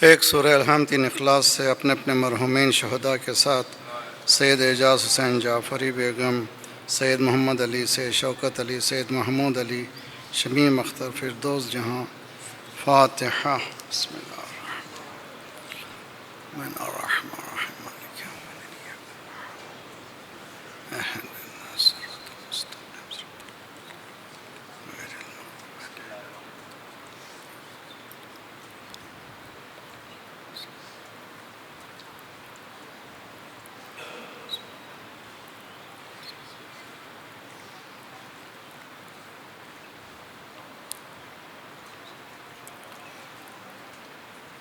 ایک سورہ الحمد تین اخلاص سے اپنے اپنے مرحومین شہداء کے ساتھ سید اعجاز حسین جعفری بیگم، سید محمد علی، سید شوکت علی، سید محمود علی، شمیم اختر، فردوس جہاں۔ فاتحہ۔ بسم اللہ الرحمن الرحیم مالک یوم الدین۔ اهدنا الصراط المستقیم غیر المغضوب علیہم۔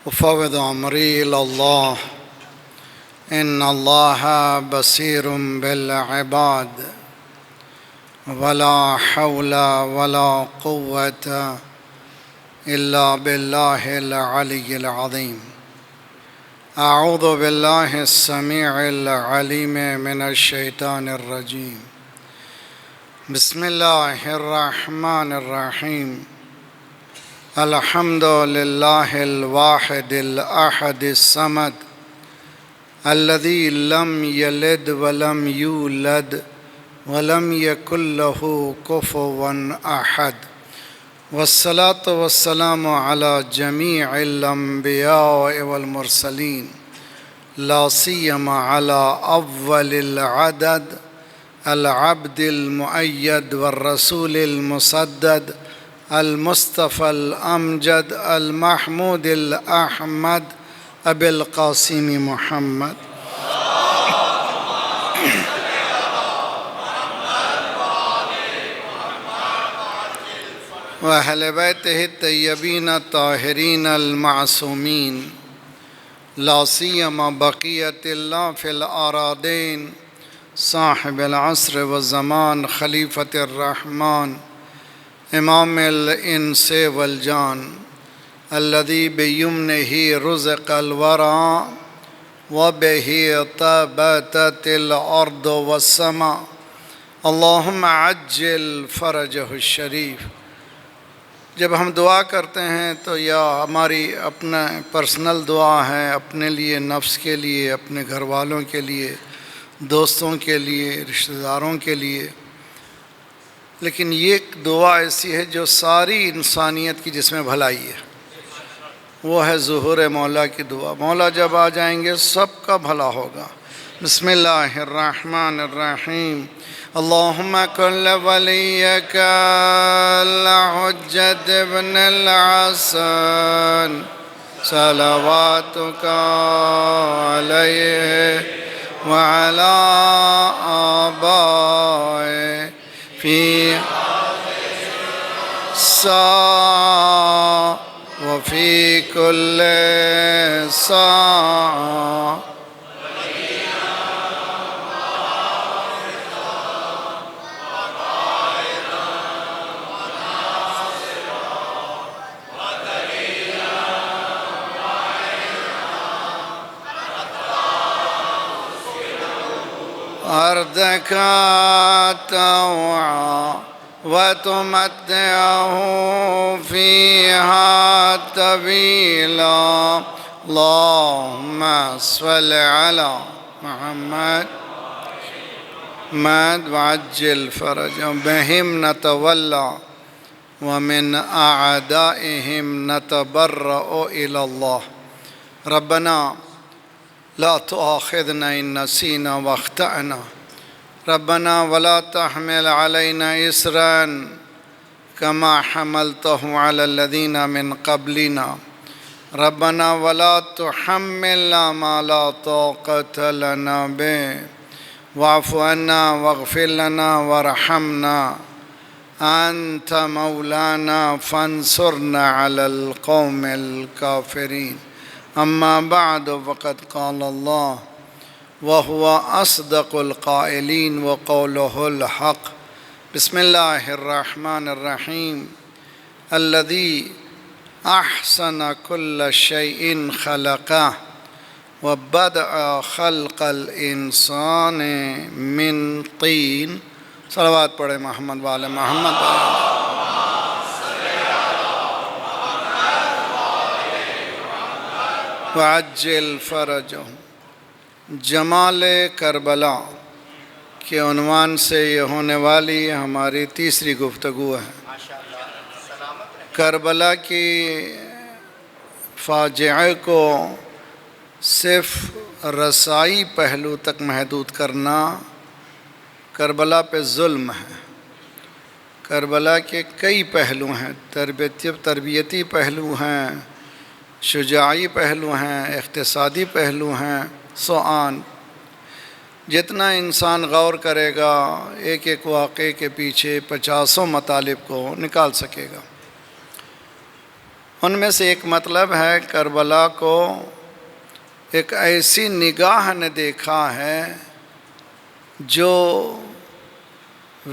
افوض امری الی اللہ ان اللہ بصیر بالعباد ولا حول ولا قوة الا باللہ العلی العظیم۔ اعوذ باللہ السمیع العلیم من الشیطان الرجیم۔ بسم اللہ الرحمن الرحیم۔ الحمد للہ الواحد الاحد الصمد الذي لم يلد ولم يولد ولم يكن له كفوا أحد، والصلاة والسلام على جميع الأنبياء والمرسلين، لا سيما على أول العدد العبد المؤيد والرسول المسدد المصطفى الأمجد المحمود الأحمد أبي القاسم محمد وأهل بيته الطيبين الطاهرين المعصومين، لا سيما بقية الله في الأراضين، صاحب العصر والزمان، خليفة الرحمن، امام الانس والجان، الذي بيمنه رزق الورى وبه طابت الارض والسماء، اللهم عجل فرجه الشریف۔ جب ہم دعا کرتے ہیں تو یا ہماری اپنا پرسنل دعا ہے، اپنے لیے، نفس کے لیے، اپنے گھر والوں کے لیے، دوستوں کے لیے، رشتہ داروں کے لیے، لیکن یہ دعا ایسی ہے جو ساری انسانیت کی، جس میں بھلائی ہے، وہ ہے ظہور مولا کی دعا۔ مولا جب آ جائیں گے سب کا بھلا ہوگا۔ بسم اللہ الرحمن الرحیم۔ اللہم کن ولیک الحجۃ ابن الحسن صلواتک علیہ وعلی آبائہ فی ساعة وفي كل ساعة أرضك توعى وتمتعه فيها طويلا، اللهم صل على محمد وعجل فرجهم، بهم نتولى ومن أعدائهم نتبرأ إلى الله، ربنا لا تؤاخذنا إن نسينا واخطأنا، ربنا ولا تحمل علينا إصرا كما حملته على الذين من قبلنا، ربنا ولا تحملنا ما لا طاقة لنا به، واعف عنا واغفر لنا وارحمنا، أنت مولانا فانصرنا على القوم الكافرين، أما بعد فقد قال الله وهو أصدق القائلين وقوله الحق۔ بسم الله الرحمن الرحيم۔ الذي أحسن كل شيء خلقه وبدأ خلق الإنسان من طين۔ صلوات پڑھیں محمد وآل محمد۔ وعجل فرجهم۔ جمال کربلا کے عنوان سے یہ ہونے والی ہماری تیسری گفتگو ہے۔ کربلا کی فاجعے کو صرف رسائی پہلو تک محدود کرنا کربلا پہ ظلم ہے۔ کربلا کے کئی پہلو ہیں، تربیتی پہلو ہیں، شجاعی پہلو ہیں، اقتصادی پہلو ہیں، سوآن۔ جتنا انسان غور کرے گا ایک ایک واقعے کے پیچھے 50 مطالب کو نکال سکے گا۔ ان میں سے ایک مطلب ہے کربلا کو ایک ایسی نگاہ نے دیکھا ہے جو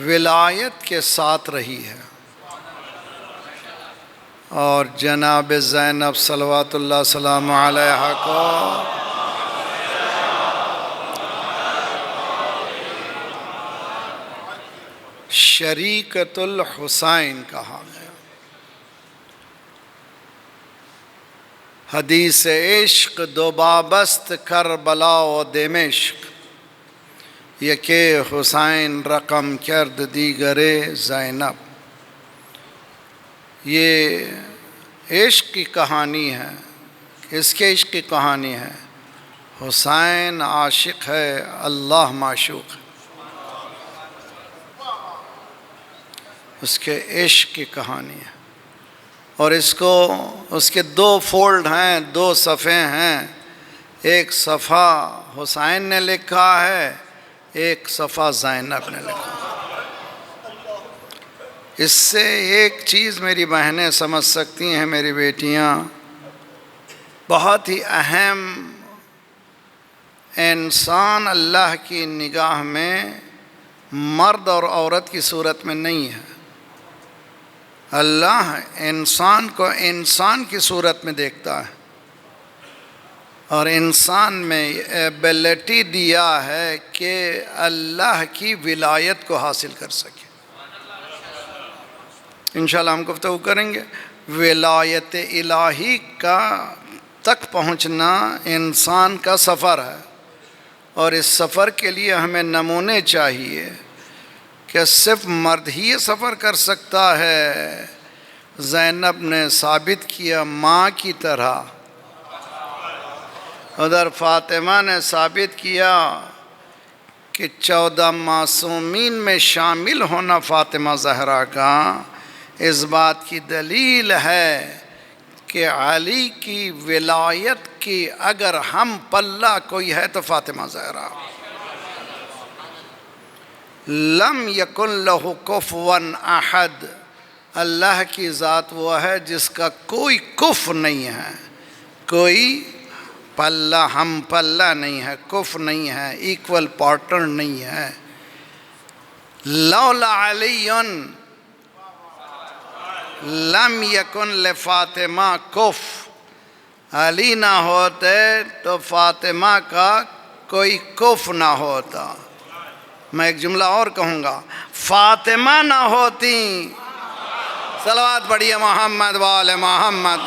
ولایت کے ساتھ رہی ہے، اور جناب زینب صلوات اللہ سلام علیہا کو شریکۃ الحسین کہا گیا۔ حدیث عشق دو بابست کربلا و دمشق، یکے حسین رقم کرد دیگر زینب۔ یہ عشق کی کہانی ہے۔ کس کے عشق کی کہانی ہے؟ حسین عاشق ہے، اللہ معشوق ہے، اس کے عشق کی کہانی ہے۔ اور اس کے دو فولڈ ہیں، دو صفحے ہیں۔ ایک صفحہ حسین نے لکھا ہے، ایک صفحہ زینب نے لکھا ہے۔ اس سے ایک چیز میری بہنیں سمجھ سکتی ہیں، میری بیٹیاں، بہت ہی اہم، انسان اللہ کی نگاہ میں مرد اور عورت کی صورت میں نہیں ہے۔ اللہ انسان کو انسان کی صورت میں دیکھتا ہے، اور انسان میں ایبلٹی دیا ہے کہ اللہ کی ولایت کو حاصل کر سکے۔ انشاءاللہ ہم گفتگو کریں گے۔ ولایت الہی کا تک پہنچنا انسان کا سفر ہے، اور اس سفر کے لیے ہمیں نمونے چاہیے کہ صرف مرد ہی یہ سفر کر سکتا ہے۔ زینب نے ثابت کیا ماں کی طرح، ادھر فاطمہ نے ثابت کیا کہ 14 معصومین میں شامل ہونا فاطمہ زہرا کا اس بات کی دلیل ہے کہ علی کی ولایت کی اگر ہم پلہ کوئی ہے تو فاطمہ زہرا۔ لم یکن لہ کفوا احد، اللہ کی ذات وہ ہے جس کا کوئی کف نہیں ہے، کوئی پلہ ہم پلہ نہیں ہے، کف نہیں ہے، ایکول پارٹنر نہیں ہے۔ لولا علی لم یکن لفاطمہ کف، علی نہ ہوتے تو فاطمہ کا کوئی کف نہ ہوتا۔ میں ایک جملہ اور کہوں گا، فاطمہ نہ ہوتی، صلوات پڑھیے محمد وآل محمد۔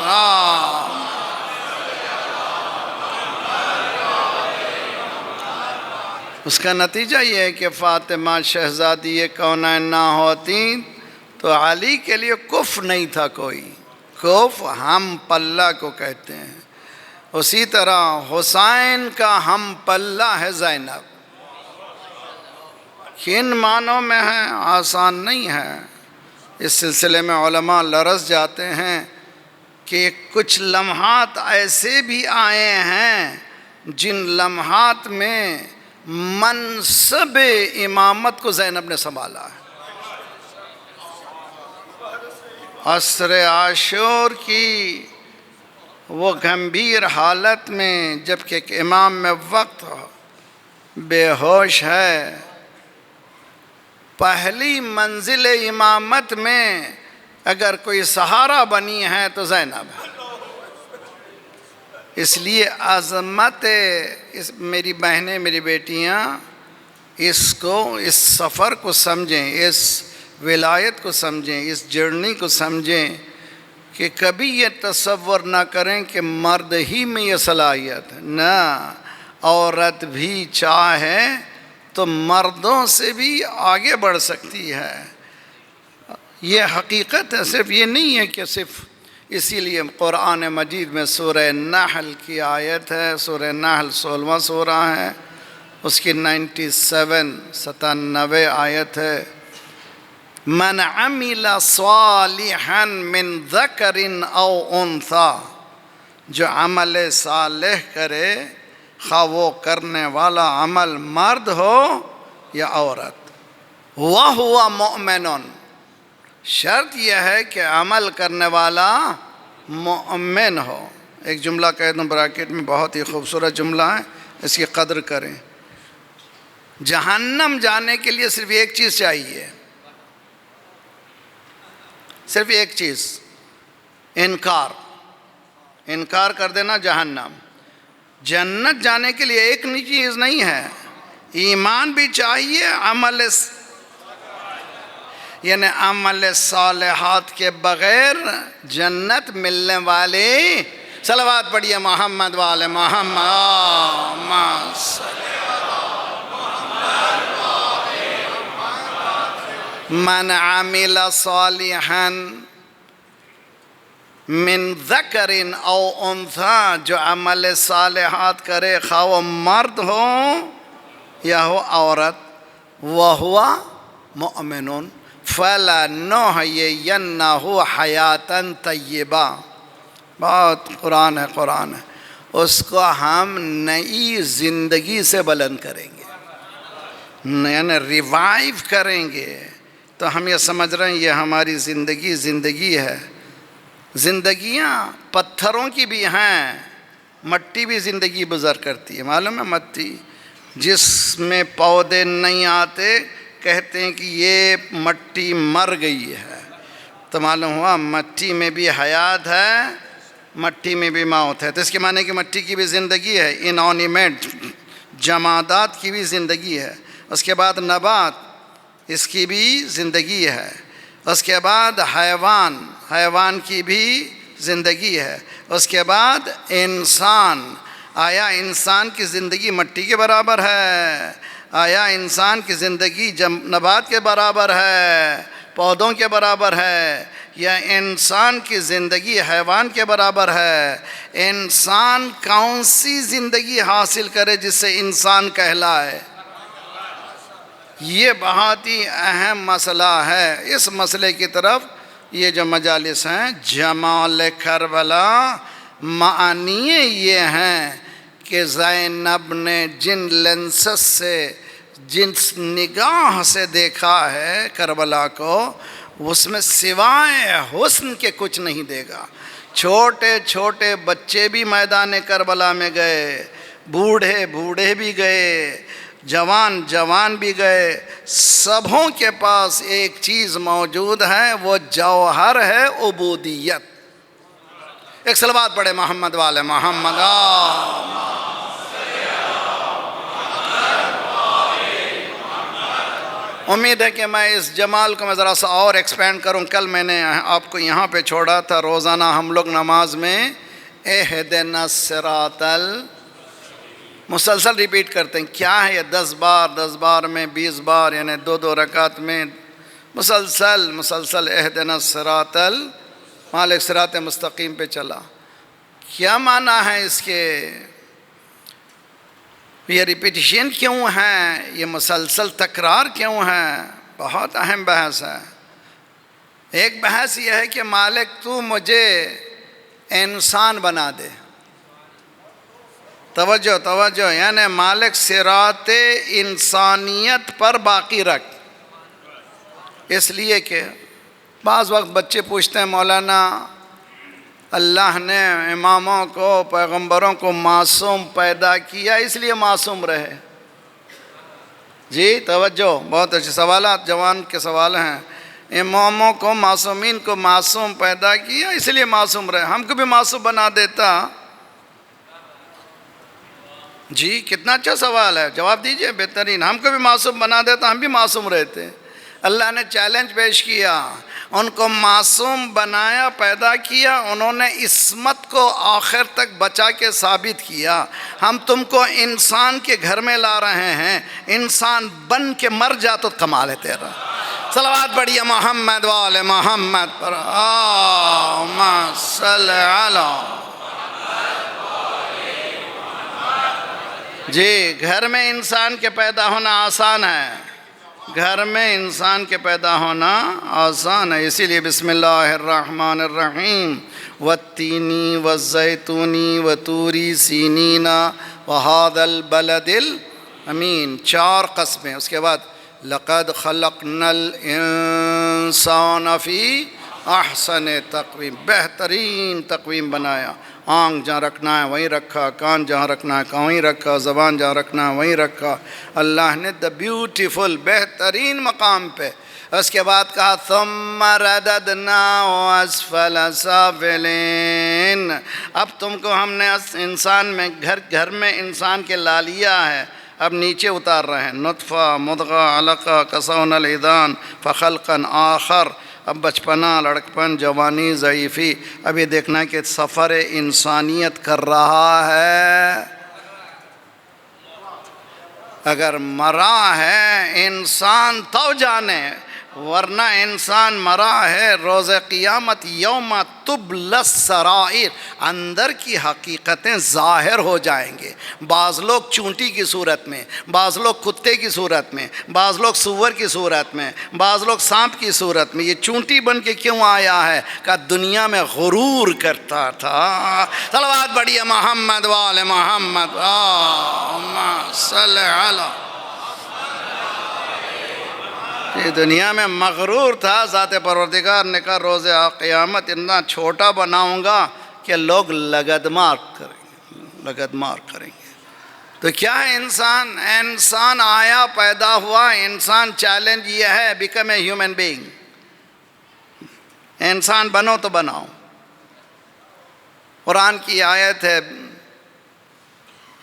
اس کا نتیجہ یہ ہے کہ فاطمہ شہزادی کونین نہ ہوتی تو علی کے لیے کف نہیں تھا کوئی، کف ہم پلہ کو کہتے ہیں۔ اسی طرح حسین کا ہم پلہ ہے زینب۔ کن معنوں میں ہے؟ آسان نہیں ہے۔ اس سلسلے میں علماء لرز جاتے ہیں کہ کچھ لمحات ایسے بھی آئے ہیں جن لمحات میں منصب امامت کو زینب نے سنبھالا ہے۔ عصر عاشور کی وہ گھمبیر حالت میں جبکہ ایک امام میں وقت بے ہوش ہے، پہلی منزل امامت میں اگر کوئی سہارا بنی ہے تو زینب ہے۔ اس لیے عظمت میری بہنیں، میری بیٹیاں، اس سفر کو سمجھیں، اس ولایت کو سمجھیں، اس جرنی کو سمجھیں کہ کبھی یہ تصور نہ کریں کہ مرد ہی میں یہ صلاحیت ہے، نہ، عورت بھی چاہے تو مردوں سے بھی آگے بڑھ سکتی ہے۔ یہ حقیقت ہے، صرف یہ نہیں ہے کہ صرف اسی لیے قرآن مجید میں سورہ نحل کی آیت ہے، سورہ نحل 16واں سورہ ہے، اس کی 97 آیت ہے، من عمل صالحا من ذکر او انثی، جو عمل صالح کرے خواہ وہ کرنے والا عمل مرد ہو یا عورت، وَهُوَ مُؤْمِنٌ، شرط یہ ہے کہ عمل کرنے والا مؤمن ہو۔ ایک جملہ کہہ دوں براکٹ میں، بہت ہی خوبصورت جملہ ہے، اس کی قدر کریں۔ جہنم جانے کے لیے صرف ایک چیز چاہیے، صرف ایک چیز، انکار کر دینا جہنم۔ جنت جانے کے لیے ایک چیز نہیں ہے، ایمان بھی چاہیے، یعنی عمل صالحات کے بغیر جنت ملنے والی، صلوات پڑھیے محمد والے محمد، من عمل صالحا من ذکر او انثی، جو عمل صالحات کرے خواہ وہ مرد ہو یا ہو عورت، وَهُوَ مُؤْمِنٌ فَلَنُحْيِيَنَّهُ حَيَاةً طَيِّبَةً، بہت قرآن ہے، اس کو ہم نئی زندگی سے بلند کریں گے، یعنی ریوائیو کریں گے۔ تو ہم یہ سمجھ رہے ہیں یہ ہماری زندگی ہے۔ زندگیاں پتھروں کی بھی ہیں، مٹی بھی زندگی گزر کرتی ہے، معلوم ہے؟ مٹی جس میں پودے نہیں آتے کہتے ہیں کہ یہ مٹی مر گئی ہے، تو معلوم ہوا مٹی میں بھی حیات ہے، مٹی میں بھی موت ہے۔ تو اس کے معنی کہ مٹی کی بھی زندگی ہے، انانیمیٹ جمادات کی بھی زندگی ہے۔ اس کے بعد نبات، اس کی بھی زندگی ہے۔ اس کے بعد حیوان کی بھی زندگی ہے۔ اس کے بعد انسان، آیا انسان کی زندگی مٹی کے برابر ہے؟ آیا انسان کی زندگی نبات کے برابر ہے، پودوں کے برابر ہے، یا انسان کی زندگی حیوان کے برابر ہے؟ انسان کون سی زندگی حاصل کرے جس سے انسان کہلائے؟ یہ بہت ہی اہم مسئلہ ہے۔ اس مسئلے کی طرف یہ جو مجالس ہیں، جمال کربلا معنی یہ ہیں کہ زینب نے جن لینسز سے، جس نگاہ سے دیکھا ہے کربلا کو، اس میں سوائے حسن کے کچھ نہیں دے گا۔ چھوٹے چھوٹے بچے بھی میدان کربلا میں گئے، بوڑھے بھی گئے، جوان بھی گئے، سبھوں کے پاس ایک چیز موجود ہے، وہ جوہر ہے عبودیت۔ ایک صلوات پڑھے محمد والے محمد۔ امید ہے کہ میں اس جمال کو ذرا سا اور ایکسپینڈ کروں۔ کل میں نے آپ کو یہاں پہ چھوڑا تھا، روزانہ ہم لوگ نماز میں اہدنا الصراط مسلسل ریپیٹ کرتے ہیں۔ کیا ہے یہ؟ 10 بار میں 20 بار، یعنی 2 رکعت میں مسلسل اہدنا الصراط مالک صراط مستقیم پہ چلا۔ کیا معنی ہے اس کے؟ یہ ریپیٹیشن کیوں ہے؟ یہ مسلسل تکرار کیوں ہے؟ بہت اہم بحث ہے۔ ایک بحث یہ ہے کہ مالک تو مجھے انسان بنا دے، توجہ، یعنی مالک صراط انسانیت پر باقی رکھ۔ اس لیے کہ بعض وقت بچے پوچھتے ہیں مولانا اللہ نے اماموں کو، پیغمبروں کو معصوم پیدا کیا اس لیے معصوم رہے؟ جی توجہ، بہت اچھے سوالات، جوان کے سوال ہیں۔ اماموں کو، معصومین کو معصوم پیدا کیا اس لیے معصوم رہے، ہم کو بھی معصوم بنا دیتا۔ جی کتنا اچھا سوال ہے، جواب دیجئے بہترین۔ ہم کو بھی معصوم بنا دیتا، ہم بھی معصوم رہتے۔ اللہ نے چیلنج پیش کیا، ان کو معصوم بنایا، پیدا کیا، انہوں نے عصمت کو آخر تک بچا کے ثابت کیا۔ ہم تم کو انسان کے گھر میں لا رہے ہیں، انسان بن کے مر جا تو کمال ہے تیرا۔ صلوات بڑھیا محمد وآل محمد پر، اللہم صل علی۔ جی، گھر میں انسان کے پیدا ہونا آسان ہے، گھر میں انسان کے پیدا ہونا آسان ہے، اسی لیے بسم اللہ الرحمن الرحیم، والتین والزیتون وطور سینین وہذا البلد الامین، 4 قسمیں۔ اس کے بعد لقد خلقنا الانسان فی احسن تقویم، بہترین تقویم بنایا۔ آنکھ جہاں رکھنا ہے وہیں رکھا، کان جہاں رکھنا ہے وہیں رکھا، زبان جہاں رکھنا ہے وہیں رکھا، اللہ نے دا بیوٹیفل، بہترین مقام پہ۔ اس کے بعد کہا ثم رددناه اسفل سافلین، اب تم کو ہم نے انسان میں گھر میں انسان کے لا لیا ہے، اب نیچے اتار رہے ہیں، نطفہ مضغہ علقہ کسونا العظام فخلقا آخر، اب بچپنا، لڑکپن، جوانی، ضعیفی، اب یہ دیکھنا کہ سفر انسانیت کر رہا ہے۔ اگر مرا ہے انسان تو جانے، ورنہ انسان مرا ہے روز قیامت، یوم تبلی السرائر، اندر کی حقیقتیں ظاہر ہو جائیں گے۔ بعض لوگ چونٹی کی صورت میں، بعض لوگ کتے کی صورت میں، بعض لوگ سور کی صورت میں، بعض لوگ سانپ کی صورت میں۔ یہ چونٹی بن کے کیوں آیا ہے؟ کہ دنیا میں غرور کرتا تھا۔ صلوات بڑھیا محمد وآل محمد، اللہم صل علی۔ یہ دنیا میں مغرور تھا، ذات پروردگار نے کہا روز قیامت اتنا چھوٹا بناؤں گا کہ لوگ لگد مار کریں گے۔ تو کیا ہے انسان آیا، پیدا ہوا، انسان چیلنج یہ ہے بیکم اے ہیومن بینگ، انسان بنو تو بناؤ۔ قرآن کی آیت ہے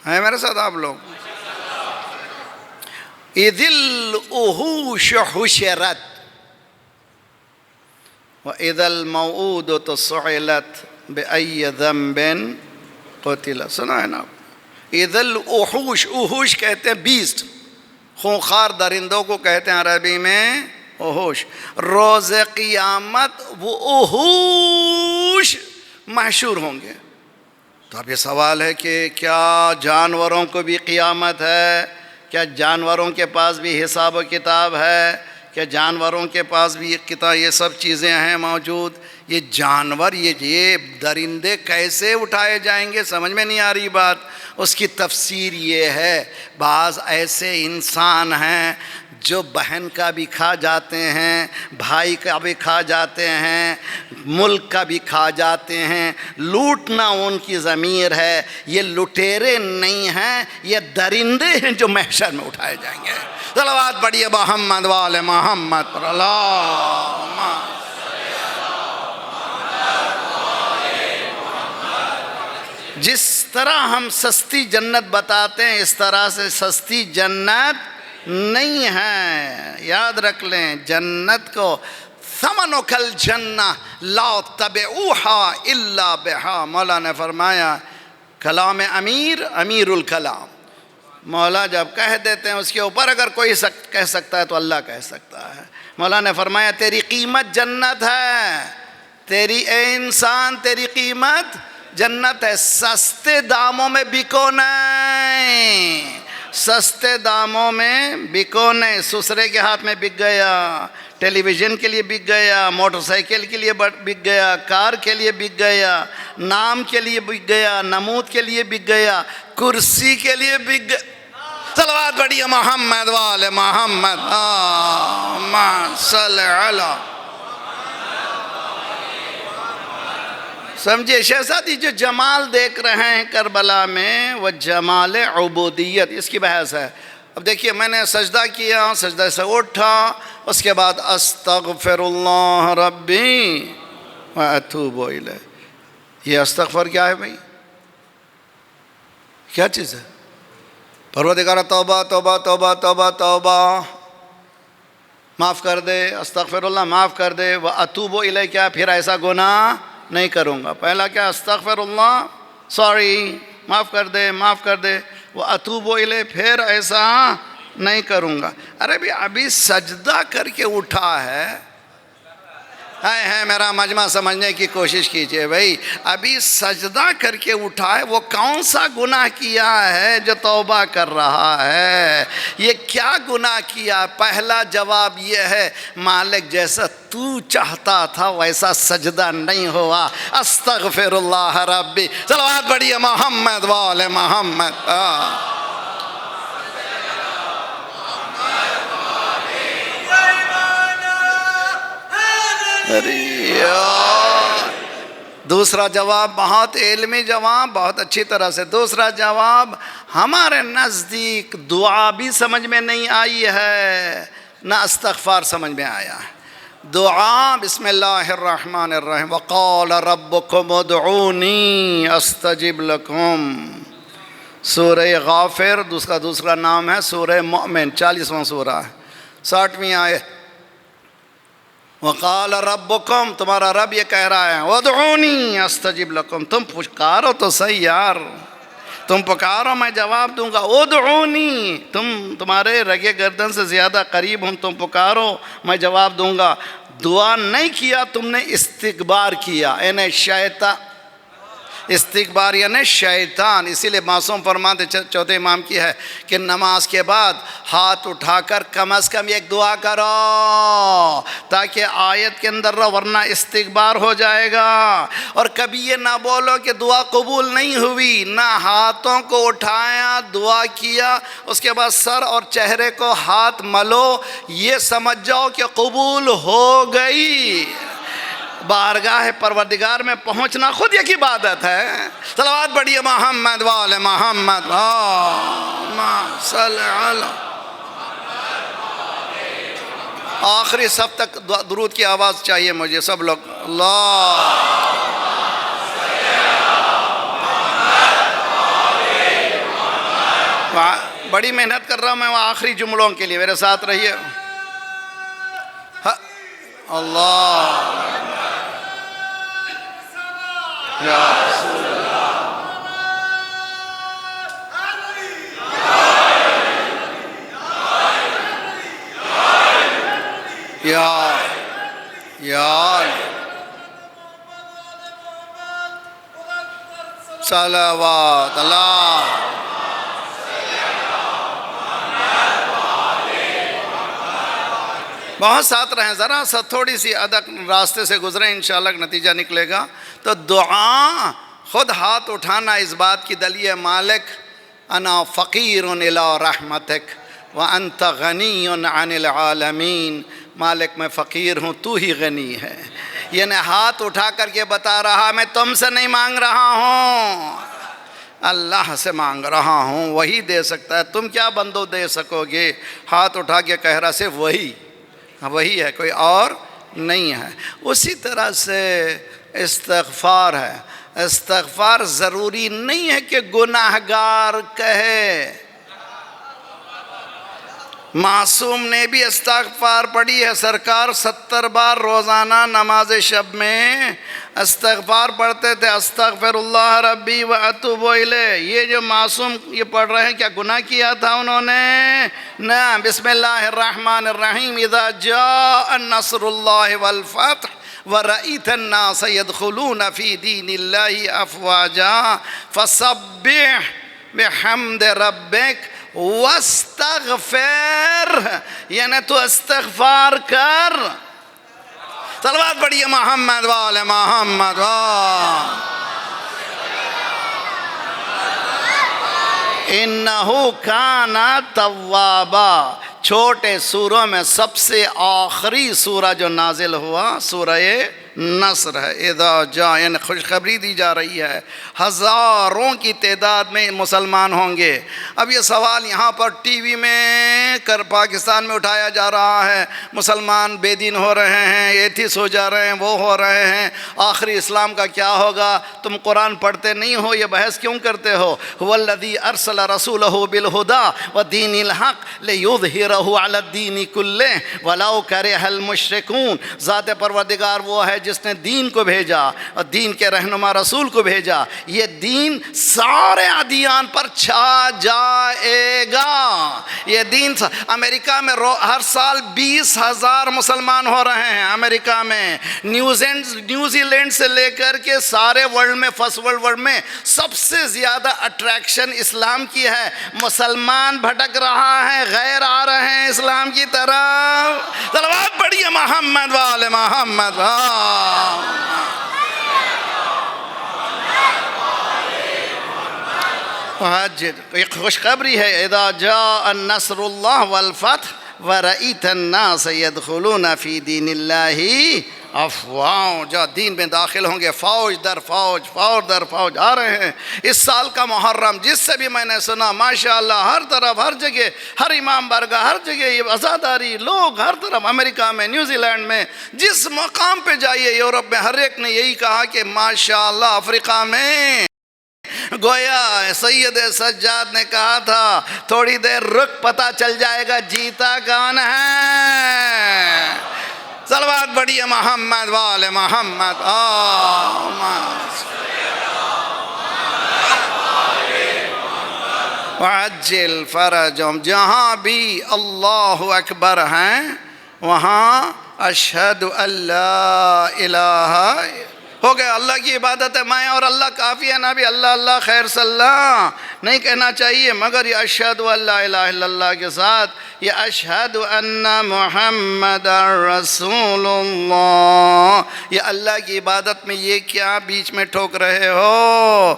میرے ساتھ آپ لوگ، اِذِ الْوُحُوشُ حُشِرَتْ وَإِذَا الْمَوْءُودَةُ سُئِلَتْ بِأَيِّ ذَنبٍ قُتِلَتْ، سنا ہے نا آپ؟ اِذِ الْوُحُوشُ، وحوش کہتے ہیں بیسٹ، خونخوار درندوں کو کہتے ہیں عربی میں وحوش۔ روز قیامت وہ وحوش محشور ہوں گے۔ تو اب یہ سوال ہے کہ کیا جانوروں کو بھی قیامت ہے؟ کیا جانوروں کے پاس بھی حساب و کتاب ہے؟ کیا جانوروں کے پاس بھی یہ سب چیزیں ہیں موجود؟ یہ جانور، یہ درندے کیسے اٹھائے جائیں گے؟ سمجھ میں نہیں آ رہی بات۔ اس کی تفسیر یہ ہے، بعض ایسے انسان ہیں جو بہن کا بھی کھا جاتے ہیں، بھائی کا بھی کھا جاتے ہیں، ملک کا بھی کھا جاتے ہیں، لوٹنا ان کی ضمیر ہے۔ یہ لٹیرے نہیں ہیں، یہ درندے ہیں جو محشر میں اٹھائے جائیں گے۔ صلوات بڑھیے محمد وآل محمد پر، اللہم۔ جس طرح ہم سستی جنت بتاتے ہیں، اس طرح سے سستی جنت نہیں ہے۔ یاد رکھ لیں جنت کو، ثمنک الجنہ لا تبعوہا الا بہا، مولا نے فرمایا کلام امیر الکلام، مولا جب کہہ دیتے ہیں اس کے اوپر اگر کوئی کہہ سکتا ہے تو اللہ کہہ سکتا ہے۔ مولا نے فرمایا تیری قیمت جنت ہے، تیری اے انسان تیری قیمت جنت ہے، سستے داموں میں بکو نہیں، سستے داموں میں بکو نہیں۔ سسرے کے ہاتھ میں بک گیا، ٹیلی ویژن کے لیے بک گیا، موٹر سائیکل کے لیے بک گیا، کار کے لیے بک گیا، نام کے لیے بک گیا، نمود کے لیے بک گیا، کرسی کے لیے بک گیا۔ صلوات بڑھیے محمد وآل محمد، اللہم صل علی۔ سمجھے شہزادی، جو جمال دیکھ رہے ہیں کربلا میں وہ جمال عبودیت، اس کی بحث ہے۔ اب دیکھیے میں نے سجدہ کیا، سجدہ سے اٹھا، اس کے بعد استغفر اللہ ربی واتوب الیہ۔ یہ استغفر کیا ہے بھائی؟ کیا چیز ہے؟ پروردگار توبہ توبہ توبہ توبہ توبہ، معاف کر دے، استغفر اللہ معاف کر دے، وَأَتُوبُ إِلَيْكَ کیا پھر ایسا گناہ نہیں کروں گا. پہلا کیا؟ استغفر اللہ، سوری، معاف کر دے، معاف کر دے، وَأَتُوبُ إِلَيْكَ پھر ایسا نہیں کروں گا. ارے بھی ابھی سجدہ کر کے اٹھا ہے. میرا مجمع سمجھنے کی کوشش کیجئے بھائی، ابھی سجدہ کر کے اٹھا ہے، وہ کون سا گناہ کیا ہے جو توبہ کر رہا ہے؟ یہ کیا گناہ کیا؟ پہلا جواب یہ ہے، مالک جیسا تو چاہتا تھا ویسا سجدہ نہیں ہوا. استغفر اللہ ربی. صلوات پڑھیے محمد وآل محمد. دوسرا جواب بہت علمی جواب، بہت اچھی طرح سے. دوسرا جواب، ہمارے نزدیک دعا بھی سمجھ میں نہیں آئی ہے، نہ استغفار سمجھ میں آیا ہے. دعا بسم اللہ الرحمن الرحیم، وقال ربکم ادعونی استجب لکم. سورہ غافر دوسرا نام ہے سورہ مؤمن، 40واں سورہ ہے، 60ویں آیت. وقال ربکم، تمہارا رب یہ کہہ رہا ہے، ودعونی استجب لکم، تم پکارو تو صحیح یار، تم پکارو میں جواب دوں گا. ادعونی، تمہارے رگے گردن سے زیادہ قریب ہوں، تم پکارو میں جواب دوں گا. دعا نہیں کیا تم نے، استکبار کیا، یعنی استکبار یعنی شیطان. اسی لئے معصوم فرماتے چوتھے امام کی ہے کہ نماز کے بعد ہاتھ اٹھا کر کم از کم ایک دعا کرو تاکہ آیت کے اندر رہو، ورنہ استکبار ہو جائے گا. اور کبھی یہ نہ بولو کہ دعا قبول نہیں ہوئی، نہ ہاتھوں کو اٹھایا دعا کیا اس کے بعد سر اور چہرے کو ہاتھ ملو، یہ سمجھ جاؤ کہ قبول ہو گئی. بارگاہ پروردگار میں پہنچنا خود ایک عبادت ہے. صلوات پڑھیے محمد وآل محمد. آخری صف تک درود کی آواز چاہیے مجھے، سب لوگ. اللہ بڑی محنت کر رہا ہوں میں وہ آخری جملوں کے لیے، میرے ساتھ رہیے. اللہ یا رسول اللہ، یا صلوات اللہ. بہت ساتھ رہیں، ذرا سا تھوڑی سی ادک راستے سے گزریں، انشاءاللہ نتیجہ نکلے گا. تو دعا، خود ہاتھ اٹھانا اس بات کی دلیل ہے، مالک انا فقیر الی رحمتک وانت غنی عن العالمین. مالک میں فقیر ہوں، تو ہی غنی ہے. یعنی ہاتھ اٹھا کر کے بتا رہا میں تم سے نہیں مانگ رہا ہوں، اللہ سے مانگ رہا ہوں، وہی دے سکتا ہے. تم کیا بندو دے سکو گے؟ ہاتھ اٹھا کے کہہ رہا صرف وہی ہے، کوئی اور نہیں ہے. اسی طرح سے استغفار ہے. استغفار ضروری نہیں ہے کہ گناہگار کہے. معصوم نے بھی استغفار پڑھی ہے، سرکار 70 بار روزانہ نماز شب میں استغفار پڑھتے تھے. استغفر اللہ ربی واتوب الیہ. یہ جو معصوم یہ پڑھ رہے ہیں، کیا گناہ کیا تھا انہوں نے؟ نہ. بسم اللہ الرحمن الرحیم، اذا جاء نصر اللہ والفتح وَرَأَيْتَ النَّاسَ يَدْخُلُونَ فِي دِينِ اللَّهِ أَفْوَاجًا فَسَبِّحْ بِحَمْدِ رَبِّكَ وَاسْتَغْفِرْ. یعنی تو استغفار کر. صلوات پڑھیے محمد وآل محمد. اِنَّهُ كَانَ تَوَّابًا. چھوٹے سوروں میں سب سے آخری سورہ جو نازل ہوا سورہ نصر ہے۔ اذا جاء، یعنی خوشخبری دی جا رہی ہے، ہزاروں کی تعداد میں مسلمان ہوں گے۔ اب یہ سوال یہاں پر ٹی وی میں پاکستان میں اٹھایا جا رہا ہے، مسلمان بے دین ہو رہے ہیں، ایتھیس ہو جا رہے ہیں، وہ ہو رہے ہیں، آخری اسلام کا کیا ہوگا؟ تم قرآن پڑھتے نہیں ہو، یہ بحث کیوں کرتے ہو؟ هو الذی ارسل رسولہ بالہدی ودین الحق لیظہرہ علی الدین کلہ ولو کرہ المشرکون۔ ذات پروردگار وہ ہے جس نے دین کو بھیجا اور دین کے رہنما رسول کو بھیجا، یہ دین سارے ادیان پر چھا جائے گا۔ یہ دین امریکہ میں ہر سال 20,000 مسلمان ہو رہے ہیں۔ امریکہ میں نیوزی لینڈ سے لے کر کے سارے ورلڈ میں، فرسٹ ورلڈ میں سب سے زیادہ اٹریکشن اسلام کی ہے۔ مسلمان بھٹک رہا ہے، غیر آ رہے ہیں اسلام کی طرف۔ صلوات پڑھیے محمد والے محمد۔ ایک خوشخبری ہے، اذا جاء النصر اللہ والفتح ورأیت الناس يدخلون فی دین اللہ افواہ۔ جو دین میں داخل ہوں گے، فوج در فوج، فوج در فوج آ رہے ہیں۔ اس سال کا محرم جس سے بھی میں نے سنا، ماشاءاللہ ہر طرف، ہر جگہ، ہر امام بارگاہ، ہر جگہ یہ عزاداری، لوگ ہر طرف، امریکہ میں، نیوزی لینڈ میں، جس مقام پہ جائیے، یورپ میں، ہر ایک نے یہی کہا کہ ماشاءاللہ افریقہ میں گویا سید سجاد نے کہا تھا تھوڑی دیر رک، پتہ چل جائے گا جیتا کون ہے۔ صلوات بڑھیے محمد والے محمد۔ وعجل فرجهم۔ جہاں بھی اللہ اکبر ہیں وہاں اشہد اللہ الہ ہو گیا۔ اللہ کی عبادت ہے، میں اور اللہ کافی ہے نا بھی، اللہ اللہ خیر صلی اللہ نہیں کہنا چاہیے، مگر یہ اشہد اللہ الہ الا اللہ کے ساتھ یہ اشہد ان محمد رسول اللہ، یہ اللہ کی عبادت میں یہ کیا بیچ میں ٹھوک رہے ہو؟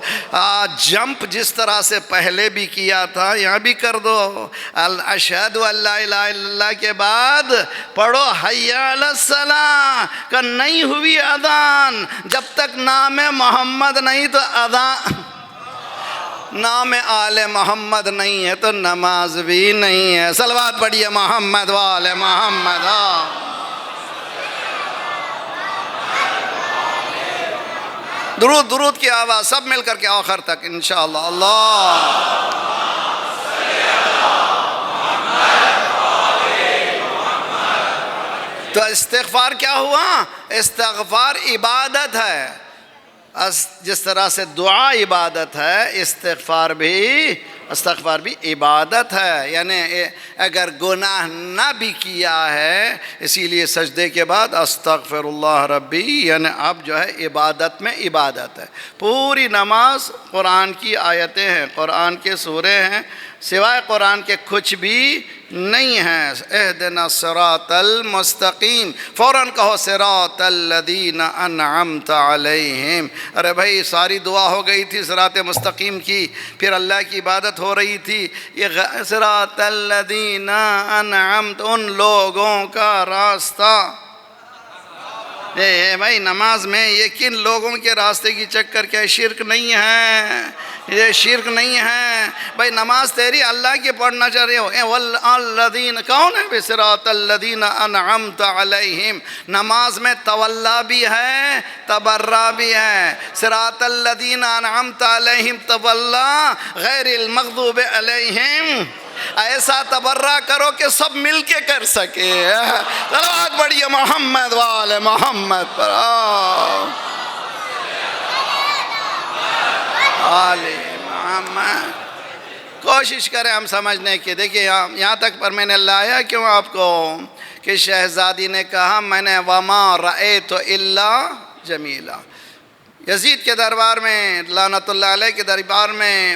جمپ جس طرح سے پہلے بھی کیا تھا یہاں بھی کر دو۔ اشہد اللہ الہ الا اللہ کے بعد پڑھو حی علی الصلاۃ کہ نہیں ہوئی اذان، جب تک نام محمد نہیں تو اذان، نام آل محمد نہیں ہے تو نماز بھی نہیں ہے۔ صلوات پڑھیے محمد والے محمد۔ درود درود کی آواز سب مل کر کے آخر تک انشاءاللہ۔ اللہ تو استغفار کیا ہوا؟ استغفار عبادت ہے، جس طرح سے دعا عبادت ہے، استغفار بھی عبادت ہے۔ یعنی اگر گناہ نہ بھی کیا ہے، اسی لیے سجدے کے بعد استغفر اللہ ربی، یعنی اب جو ہے عبادت میں عبادت ہے۔ پوری نماز قرآن کی آیتیں ہیں، قرآن کے سورے ہیں، سوائے قرآن کے کچھ بھی نہیں ہیں۔ اہدنا الصراط المستقیم، فوراً کہو صراط الذین انعمت علیہم۔ ارے بھائی ساری دعا ہو گئی تھی صراط مستقیم کی، پھر اللہ کی عبادت ہو رہی تھی، یہ صراط الذین انعمت، ان لوگوں کا راستہ۔ بھائی نماز میں یہ کن لوگوں کے راستے کی چکر کیا؟ شرک نہیں ہے، یہ شرک نہیں ہے بھائی، نماز تیری اللہ کی پڑھنا چاہ رہے ہو۔ والذین کون ہے؟ صراط الذین انعمت علیہم۔ نماز میں تولا بھی ہے، تبرہ بھی ہے۔ صراط الذین انعمت علیہم تولا، غیر المغضوب علیہم، ایسا تبرہ کرو کہ سب مل کے کر سکے۔ صلوات بڑھیے محمد والے محمد پر۔ آلِ محمد۔ کوشش کریں ہم سمجھنے کی۔ دیکھیں یہاں تک پر میں نے لایا کیوں آپ کو کہ شہزادی نے کہا میں نے وما رأیت الا جمیلا۔ یزید کے دربار میں، لعنت اللہ علیہ کے دربار میں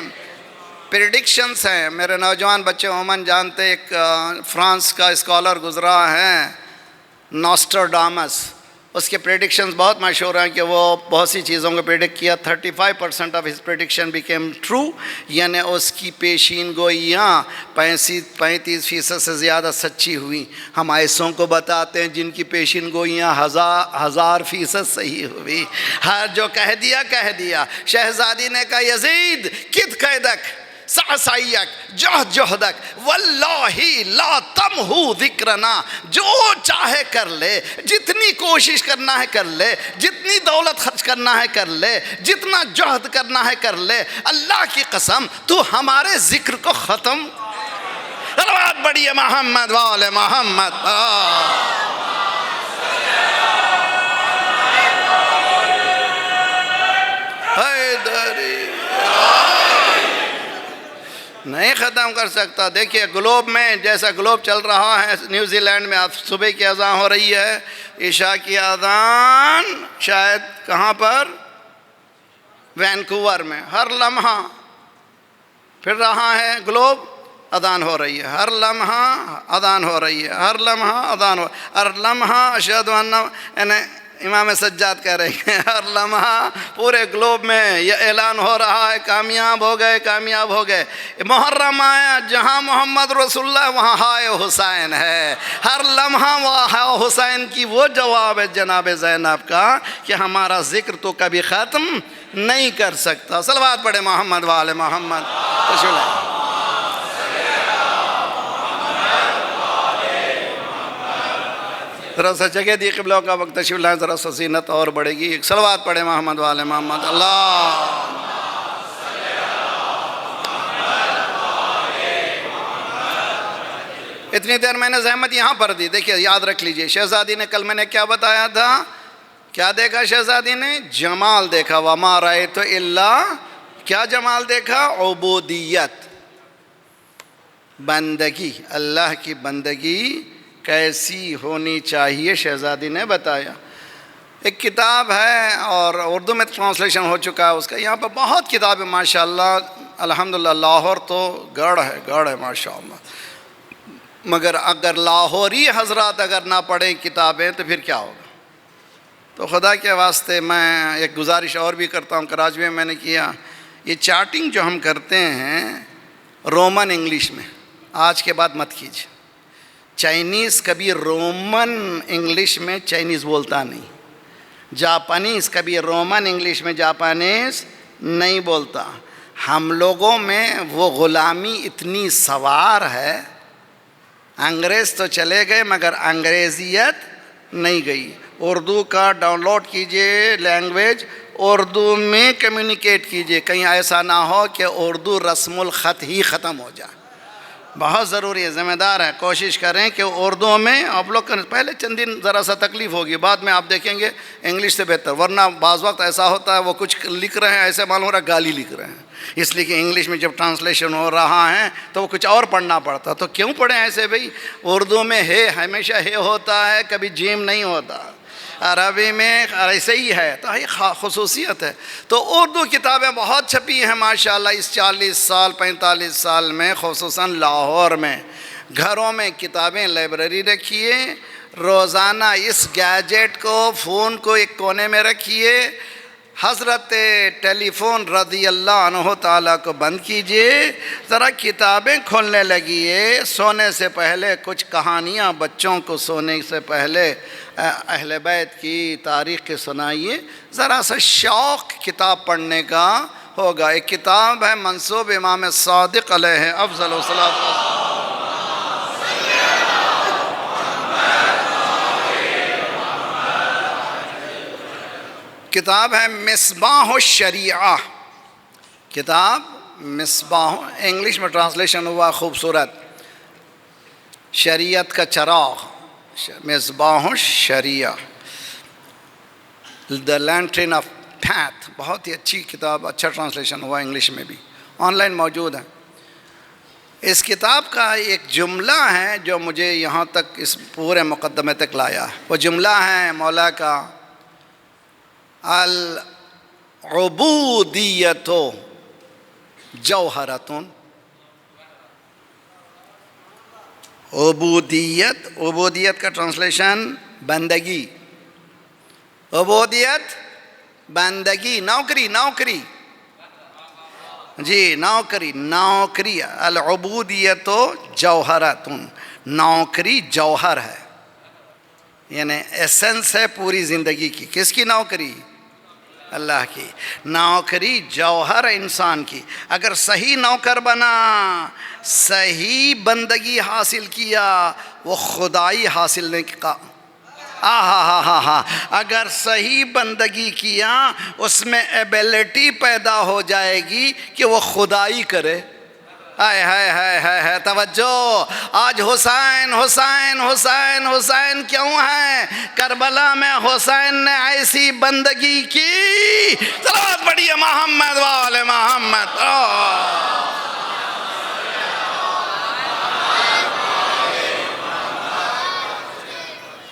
پریڈکشنز ہیں۔ میرے نوجوان بچے عموماً جانتے، ایک فرانس کا اسکالر گزرا ہے نوسٹراڈامس، اس کے پریڈکشنز بہت مشہور ہیں کہ وہ بہت سی چیزوں کو پریڈکٹ کیا. 35% of his prediction became true, یعنی اس کی پیشین گوئیاں 35% سے زیادہ سچی ہوئیں. ہم ایسوں کو بتاتے ہیں جن کی پیشین گوئیاں 1000% صحیح ہوئی. ہر جو کہہ دیا. شہزادی نے کہا یزید کت قیدک سعسعیک جہد جہدک واللہ لا تمہو ذکرنا، جو چاہے کر لے، جتنی کوشش کرنا ہے کر لے، جتنی دولت خرچ کرنا ہے کر لے، جتنا جہد کرنا ہے کر لے، اللہ کی قسم تو ہمارے ذکر کو ختم. صلوات بڑھیے محمد وآل محمد. نہیں ختم کر سکتا. دیکھیے گلوب میں جیسا گلوب چل رہا ہے، نیوزی لینڈ میں اب صبح کی اذان ہو رہی ہے، عشاء کی اذان شاید کہاں پر، وینکوور میں. ہر لمحہ پھر رہا ہے گلوب، اذان ہو رہی ہے. ہر لمحہ اذان ہو رہی ہے. ہر لمحہ اذان ہر لمحہ اشہد ان، یعنی امام سجاد کہہ رہے ہیں ہر لمحہ پورے گلوب میں یہ اعلان ہو رہا ہے کامیاب ہو گئے، کامیاب ہو گئے. محرم آیا، جہاں محمد رسول اللہ وہاں ہائے حسین ہے. ہر لمحہ وہ ہائے حسین کی وہ جواب ہے جناب زینب کا کہ ہمارا ذکر تو کبھی ختم نہیں کر سکتا. صلوات پڑھے محمد وآل محمد. ذرا سا جگہ دی قبلوں کا وقت تشریف لائیں، ذرا سا زینت اور بڑھے گی. ایک صلوات پڑھے محمد وآل محمد. اللہ اتنی دیر میں نے زحمت یہاں پر دی. دیکھیے یاد رکھ لیجئے، شہزادی نے کل میں نے کیا بتایا تھا، کیا دیکھا شہزادی نے؟ جمال دیکھا. وما رأیت الا، کیا جمال دیکھا؟ عبودیت، بندگی. اللہ کی بندگی کیسی ہونی چاہیے شہزادی نے بتایا. ایک کتاب ہے اور اردو میں ٹرانسلیشن ہو چکا ہے اس کا. یہاں پہ بہت کتابیں ماشاءاللہ الحمدللہ. لاہور تو گڑھ ہے ماشاءاللہ. مگر اگر لاہوری حضرات اگر نہ پڑھیں کتابیں تو پھر کیا ہوگا؟ تو خدا کے واسطے میں ایک گزارش اور بھی کرتا ہوں. کراچی میں نے کیا، یہ چارٹنگ جو ہم کرتے ہیں رومن انگلش میں، آج کے بعد مت کیجیے. چائنیز کبھی رومن انگلش میں چائنیز بولتا نہیں. جاپانیز کبھی رومن انگلش میں جاپانیز نہیں بولتا. ہم لوگوں میں وہ غلامی اتنی سوار ہے، انگریز تو چلے گئے مگر انگریزیت نہیں گئی. اردو کا ڈاؤن لوڈ کیجئے لینگویج، اردو میں کمیونیکیٹ کیجئے. کہیں ایسا نہ ہو کہ اردو رسم الخط ہی ختم ہو جائے. بہت ضروری ہے، ذمہ دار ہے. کوشش کریں کہ اردو میں آپ لوگ پہلے چند دن ذرا سا تکلیف ہوگی، بعد میں آپ دیکھیں گے انگلش سے بہتر. ورنہ بعض وقت ایسا ہوتا ہے وہ کچھ لکھ رہے ہیں ایسے معلوم ہو رہا ہے گالی لکھ رہے ہیں، اس لیے کہ انگلش میں جب ٹرانسلیشن ہو رہا ہے تو وہ کچھ اور پڑھنا پڑتا. تو کیوں پڑھیں ایسے بھائی؟ اردو میں ہے ہمیشہ ہے ہوتا ہے، کبھی جیم نہیں ہوتا. عربی میں ایسے ہی ہے، تو یہ خصوصیت ہے. تو اردو کتابیں بہت چھپی ہیں ماشاءاللہ اس 40 سال 45 سال میں، خصوصاً لاہور میں. گھروں میں کتابیں لائبریری رکھیے. روزانہ اس گیجٹ کو، فون کو ایک کونے میں رکھیے. حضرت ٹیلی فون رضی اللہ عنہ تعالیٰ کو بند کیجئے. ذرا کتابیں کھولنے لگیے. سونے سے پہلے کچھ کہانیاں بچوں کو سونے سے پہلے اہل بیت کی تاریخ کے سنائیے. ذرا سا شوق کتاب پڑھنے کا ہوگا. ایک کتاب ہے منسوب امام صادق علیہ افضل الصلاۃ، کتاب ہے مصباح الشریعہ. کتاب مصباح، انگلش میں ٹرانسلیشن ہوا خوبصورت، شریعت کا چراغ. مصباح الشریعہ، دا لینٹرن آف پاتھ. بہت ہی اچھی کتاب، اچھا ٹرانسلیشن ہوا انگلش میں بھی، آن لائن موجود ہے. اس کتاب کا ایک جملہ ہے جو مجھے یہاں تک اس پورے مقدمے تک لایا. وہ جملہ ہے مولا کا، العبودیت جوہرۃ. عبودیت کا ٹرانسلیشن بندگی. عبودیت بندگی، نوکری، نوکری، جی نوکری، نوکری، العبودیت جوہرتن، نوکری جوہر ہے، یعنی ایسنس ہے پوری زندگی کی. کس کی نوکری؟ اللہ کی. نوکری جوہر انسان کی. اگر صحیح نوکر بنا، صحیح بندگی حاصل کیا، وہ خدائی حاصل نہیں کا. اگر صحیح بندگی کیا، اس میں ایبیلٹی پیدا ہو جائے گی کہ وہ خدائی کرے. ہائے ہائے ہائے ہائے ہائے، توجہ. آج حسین حسین حسین حسین کیوں ہے؟ کربلا میں حسین نے ایسی بندگی کی. صلوات پڑھیے محمد وآل محمد.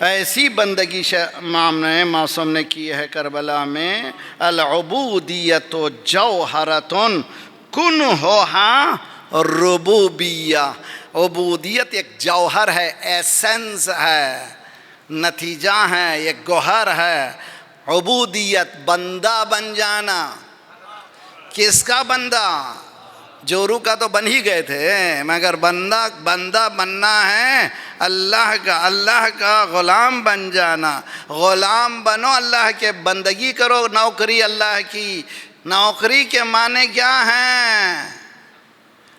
ایسی بندگی امام نے معصوم نے کی ہے کربلا میں. العبودیت جوہرتن کنہا ربوبیہ. عبودیت ایک جوہر ہے، ایسنس ہے، نتیجہ ہے، ایک گوہر ہے. عبودیت بندہ بن جانا. کس کا بندہ؟ جورو کا تو بن ہی گئے تھے، مگر بندہ بننا ہے اللہ کا. اللہ کا غلام بن جانا. غلام بنو، اللہ کے بندگی کرو. نوکری اللہ کی. نوکری کے معنی کیا ہیں؟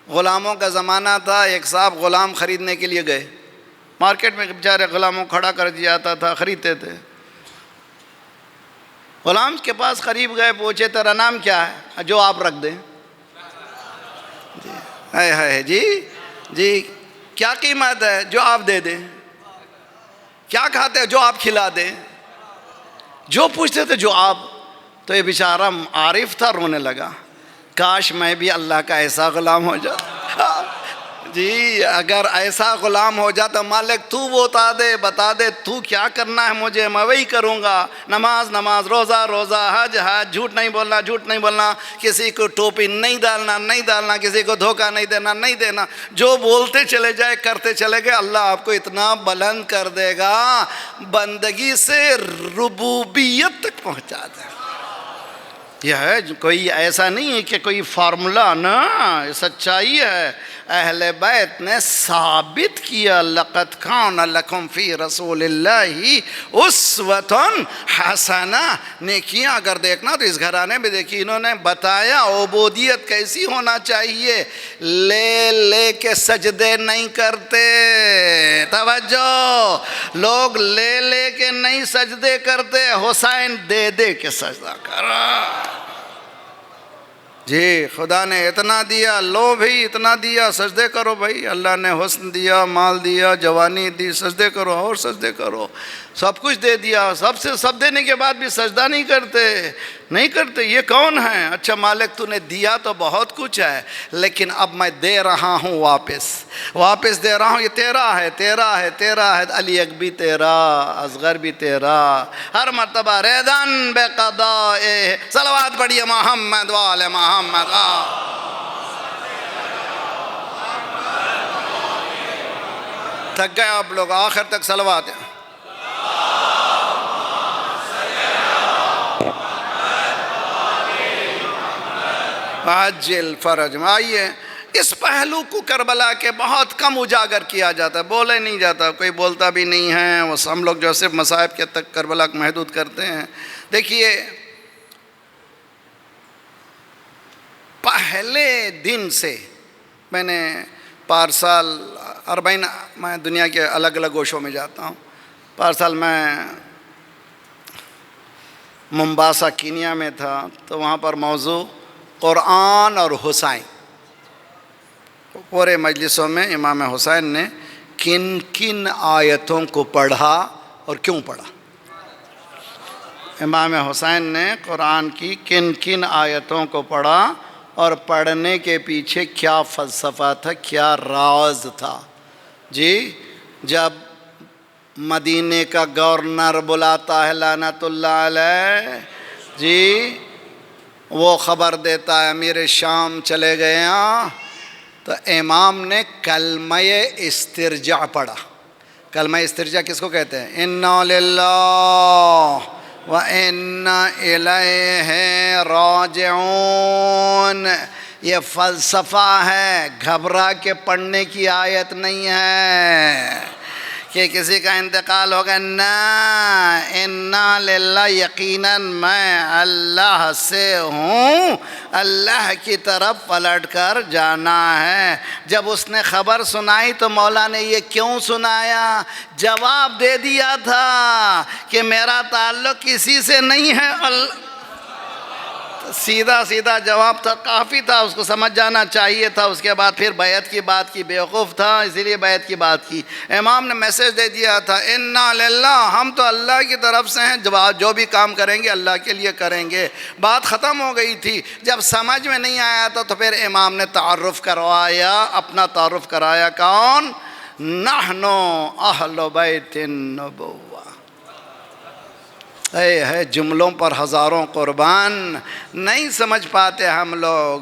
غلاموں کا زمانہ تھا. ایک صاحب غلام خریدنے کے لیے گئے مارکیٹ میں، بیچارے غلاموں کھڑا کر دیا جاتا تھا، خریدتے تھے. غلام کے پاس قریب گئے، پوچھے تیرا نام کیا ہے؟ جو آپ رکھ دیں. جی جی کیا قیمت ہے؟ جو آپ دے دیں. کیا کھاتے ہیں؟ جو آپ کھلا دیں. جو پوچھتے تھے جو آپ. تو یہ بیچارہ عارف تھا، رونے لگا. کاش میں بھی اللہ کا ایسا غلام ہو جاتا. جی اگر ایسا غلام ہو جاتا، مالک تو بتا دے تو کیا کرنا ہے مجھے، میں وہی کروں گا. نماز نماز، روزہ روزہ، حج حج، جھوٹ نہیں بولنا، کسی کو ٹوپی نہیں ڈالنا، کسی کو دھوکہ نہیں دینا. جو بولتے چلے جائے، کرتے چلے گئے، اللہ آپ کو اتنا بلند کر دے گا، بندگی سے ربوبیت تک پہنچا دے. یہ ہے کوئی ایسا نہیں ہے کہ کوئی فارمولا، نا سچائی ہے. اہل بیت نے ثابت کیا. لقد کان لکم فی رسول اللہ اسوۃ حسنہ. نیکیاں اگر دیکھنا تو اس گھرانے میں دیکھی، انہوں نے بتایا عبودیت کیسی ہونا چاہیے. لے کے سجدے نہیں کرتے. توجہ، لوگ لے کے نہیں سجدے کرتے. حسین دے کے سجدہ کرا. جی خدا نے اتنا دیا، لو بھائی اتنا دیا، سجدے کرو بھائی. اللہ نے حسن دیا، مال دیا، جوانی دی، سجدے کرو اور سجدے کرو. سب کچھ دے دیا، سب دینے کے بعد بھی سجدہ نہیں کرتے. یہ کون ہے؟ اچھا مالک تو نے دیا تو بہت کچھ ہے، لیکن اب میں دے رہا ہوں، واپس دے رہا ہوں. یہ تیرا ہے. علی اک بھی تیرا، اصغر بھی تیرا. ہر مرتبہ ریدن بے قضائے. صلوات پڑھیے محمد وآل محمد. تھک گئے آپ لوگ، آخر تک صلوات ہے. عجل فرج. آئیے، اس پہلو کو کربلا کے بہت کم اجاگر کیا جاتا ہے، بولے نہیں جاتا، کوئی بولتا بھی نہیں ہے. وہ ہم لوگ جو صرف مصائب کے تک کربلا کو محدود کرتے ہیں. دیکھیے، پہلے دن سے میں نے پارسال 40 میں دنیا کے الگ الگ گوشوں میں جاتا ہوں. پارسال میں ممباسا کینیا میں تھا، تو وہاں پر موضوع قرآن اور حسین. پورے مجلسوں میں امام حسین نے کن کن آیتوں کو پڑھا اور کیوں پڑھا. امام حسین نے قرآن کی کن کن آیتوں کو پڑھا اور پڑھنے کے پیچھے کیا فلسفہ تھا، کیا راز تھا. جی جب مدینے کا گورنر بلاتا ہے لعنت اللہ علیہ، جی وہ خبر دیتا ہے امیر شام چلے گئے ہیں، تو امام نے کلمہ استرجاع پڑھا. کلمہ استرجاع کس کو کہتے ہیں؟ انا للہ وَإِنَّا إِلَيْهِ رَاجِعُونَ۔ یہ فلسفہ ہے، گھبرا کے پڑھنے کی آیت نہیں ہے کہ کسی کا انتقال ہوگا، نہ، اِنَّا لِلَّهِ، یقیناً میں اللہ سے ہوں، اللہ کی طرف پلٹ کر جانا ہے۔ جب اس نے خبر سنائی تو مولا نے یہ کیوں سنایا؟ جواب دے دیا تھا کہ میرا تعلق کسی سے نہیں ہے، سیدھا سیدھا جواب تھا، کافی تھا، اس کو سمجھ جانا چاہیے تھا۔ اس کے بعد پھر بیعت کی بات کی، بیوقوف تھا اسی لیے بیعت کی بات کی۔ امام نے میسیج دے دیا تھا، اِنَّا لِلَّهِ، ہم تو اللہ کی طرف سے ہیں، جو بھی کام کریں گے اللہ کے لیے کریں گے۔ بات ختم ہو گئی تھی۔ جب سمجھ میں نہیں آیا تھا تو پھر امام نے تعارف کروایا، اپنا تعارف کرایا، کون؟ نحن اہل بیت النبوہ۔ ہے جملوں پر ہزاروں قربان، نہیں سمجھ پاتے ہم لوگ۔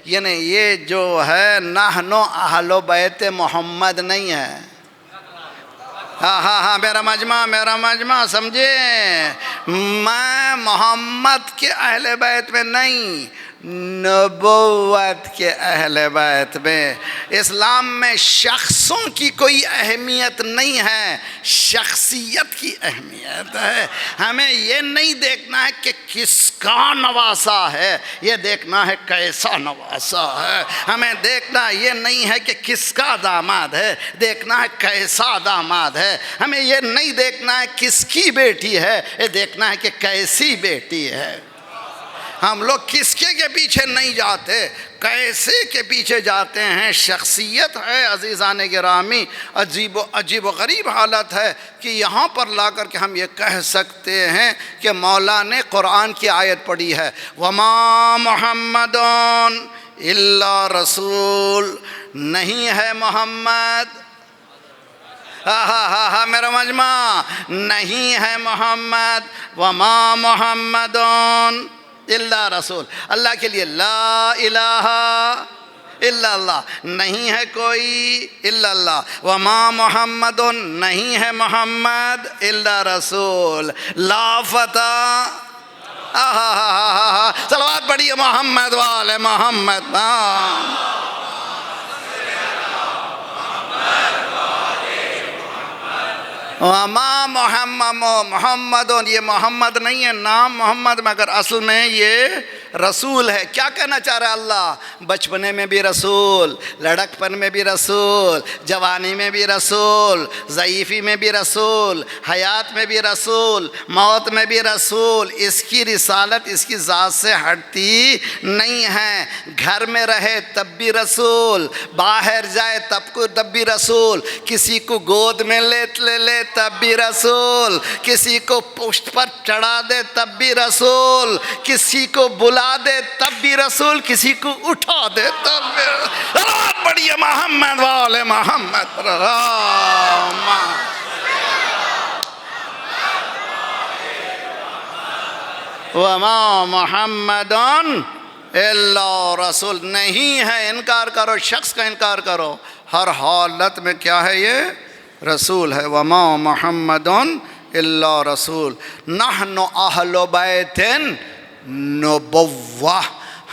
یعنی یہ جو ہے نحن اہل بیت محمد نہیں ہے۔ ہاں میرا مجمع سمجھے، میں محمد کے اہل بیت میں نہیں، نبوت کے اہل بیت میں۔ اسلام میں شخصوں کی کوئی اہمیت نہیں ہے، شخصیت کی اہمیت ہے۔ ہمیں یہ نہیں دیکھنا ہے کہ کس کا نواسا ہے، یہ دیکھنا ہے کیسا نواسا ہے۔ ہمیں دیکھنا یہ نہیں ہے کہ کس کا داماد ہے، دیکھنا ہے کیسا داماد ہے۔ ہمیں یہ نہیں دیکھنا ہے کس کی بیٹی ہے، یہ دیکھنا ہے کہ کیسی بیٹی ہے۔ ہم لوگ کس کے پیچھے نہیں جاتے، کیسے کے پیچھے جاتے ہیں۔ شخصیت ہے عزیزان گرامی، عجیب و غریب حالت ہے کہ یہاں پر لا کر کے ہم یہ کہہ سکتے ہیں کہ مولا نے قرآن کی آیت پڑھی ہے، وَمَا مُحَمَّدٌ إِلَّا رَسُولٌ، نہیں ہے محمد، ہاں میرا مجمع، نہیں ہے محمد، وَمَا مُحَمَّدٌ الا رسول، اللہ کے لیے لا الہ الا اللہ، نہیں ہے کوئی الا اللہ، وما محمد، نہیں ہے محمد الا رسول، لا فتح، صلوات پڑھیے محمد والے محمد۔ وما محمد، یہ محمد نہیں ہے، نام محمد، مگر اصل میں یہ رسول ہے۔ کیا کہنا چاہ رہا ہے اللہ؟ بچپنے میں بھی رسول، لڑکپن میں بھی رسول، جوانی میں بھی رسول، ضعیفی میں بھی رسول، حیات میں بھی رسول، موت میں بھی رسول۔ اس کی رسالت اس کی ذات سے ہٹتی نہیں ہے۔ گھر میں رہے تب بھی رسول، باہر جائے تب بھی رسول، کسی کو گود میں لے تب بھی رسول، کسی کو پشت پر چڑھا دے تب بھی رسول، کسی کو بلا دے تب بھی رسول، کسی کو اٹھا دے تب بھی رسول۔ بڑھیا محمد والے محمد۔ وما محمد الا رسول، نہیں ہے، انکار کرو، شخص کا انکار کرو، ہر حالت میں کیا ہے؟ یہ رسول ہے۔ وما محمد الا رسول، نحن اہل بیت نبوہ،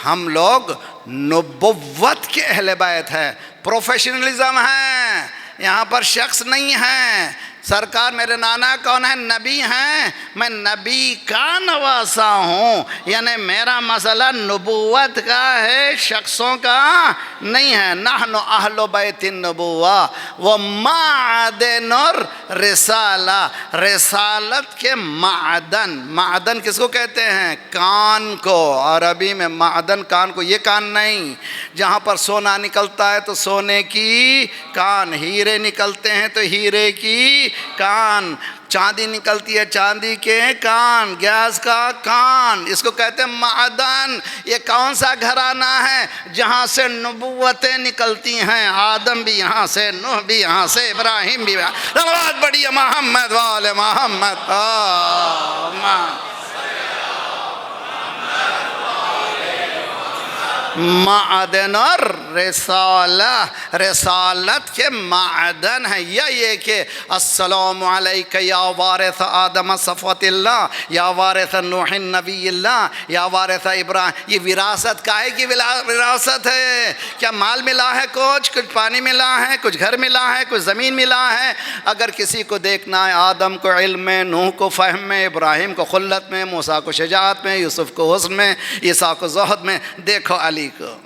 ہم لوگ نبوت کے اہل بیت ہے۔ پروفیشنلزم ہے، یہاں پر شخص نہیں ہے۔ سرکار میرے نانا کون ہے؟ نبی ہیں، میں نبی کا نواسا ہوں، یعنی میرا مسئلہ نبوت کا ہے، شخصوں کا نہیں ہے۔ نحن اہل بیت النبوہ ومعدن الرسالہ، رسالت کے معدن، معدن کس کو کہتے ہیں؟ کان کو، عربی میں معدن کان کو، یہ کان نہیں جہاں پر سونا نکلتا ہے تو سونے کی کان، ہیرے نکلتے ہیں تو ہیرے کی کان، چاندی نکلتی ہے چاندی کے کان، گیس کا کان، اس کو کہتے ہیں معدن۔ یہ کون سا گھرانہ ہے؟ جہاں سے نبوتیں نکلتی ہیں، آدم بھی یہاں سے، نوح بھی یہاں سے، ابراہیم بھی یہاں۔ بہت بڑھیا محمد والے محمد۔ معدن اور رسالت کے معدن ہے، یا یہ کہ السلام علیکہ یا وارث آدم صفوت اللہ، یا وارث نوح نبی اللہ، یا وارث ابراہیم. یہ وراثت کائے کی وراثت ہے؟ کیا مال ملا ہے؟ کچھ پانی ملا ہے، کچھ گھر ملا ہے، کچھ زمین ملا ہے؟ اگر کسی کو دیکھنا ہے، آدم کو علم میں، نوح کو فہم میں، ابراہیم کو خلت میں، موسیٰ کو شجاعت میں، یوسف کو حسن میں، عیسیٰ کو زہد میں، دیکھو علی کو.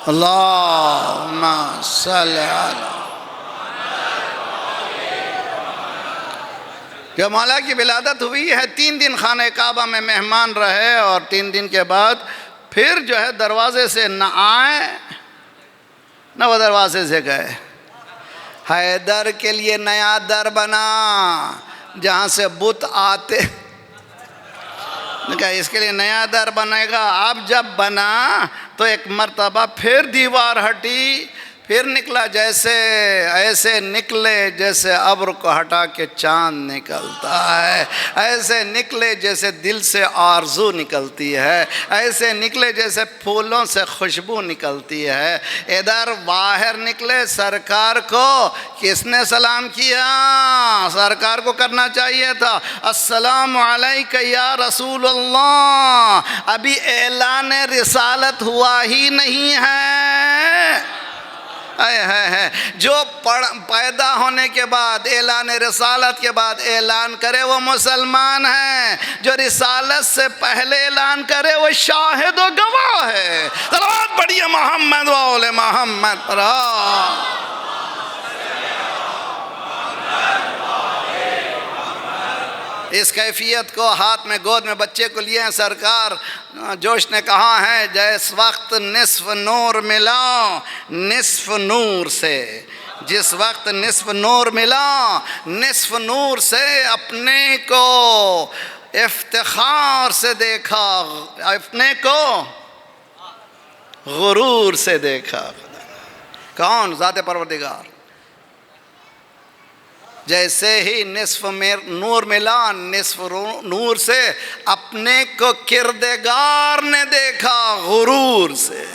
اللہم صلی علی. جو مولا کی ولادت ہوئی ہے 3 دن خانہ کعبہ میں مہمان رہے، اور 3 دن کے بعد پھر جو ہے دروازے سے نہ آئے نہ وہ دروازے سے گئے. حیدر کے لیے نیا در بنا جہاں سے بت آتے، کہا اس کے لیے نیا در بنے گا. اب جب بنا تو ایک مرتبہ پھر دیوار ہٹی، پھر نکلا جیسے ایسے نکلے جیسے ابر کو ہٹا کے چاند نکلتا ہے، ایسے نکلے جیسے دل سے آرزو نکلتی ہے، ایسے نکلے جیسے پھولوں سے خوشبو نکلتی ہے. ادھر باہر نکلے، سرکار کو کس نے سلام کیا؟ سرکار کو کرنا چاہیے تھا السلام علیکہ یا رسول اللہ. ابھی اعلان رسالت ہوا ہی نہیں ہے. جو پیدا ہونے کے بعد اعلان رسالت کے بعد اعلان کرے وہ مسلمان ہے، جو رسالت سے پہلے اعلان کرے وہ شاہد و گواہ ہے. صلوات پڑھیے محمد و آل محمد پر. اس کیفیت کو ہاتھ میں گود میں بچے کو لیے ہیں سرکار. جوش نے کہا ہے جس وقت نصف نور ملا نصف نور سے، جس وقت نصف نور ملا نصف نور سے اپنے کو افتخار سے دیکھا، اپنے کو غرور سے دیکھا. کون؟ ذات پروردگار. جیسے ہی نصف نور ملا نصف نور سے اپنے کو کردگار نے دیکھا غرور سے.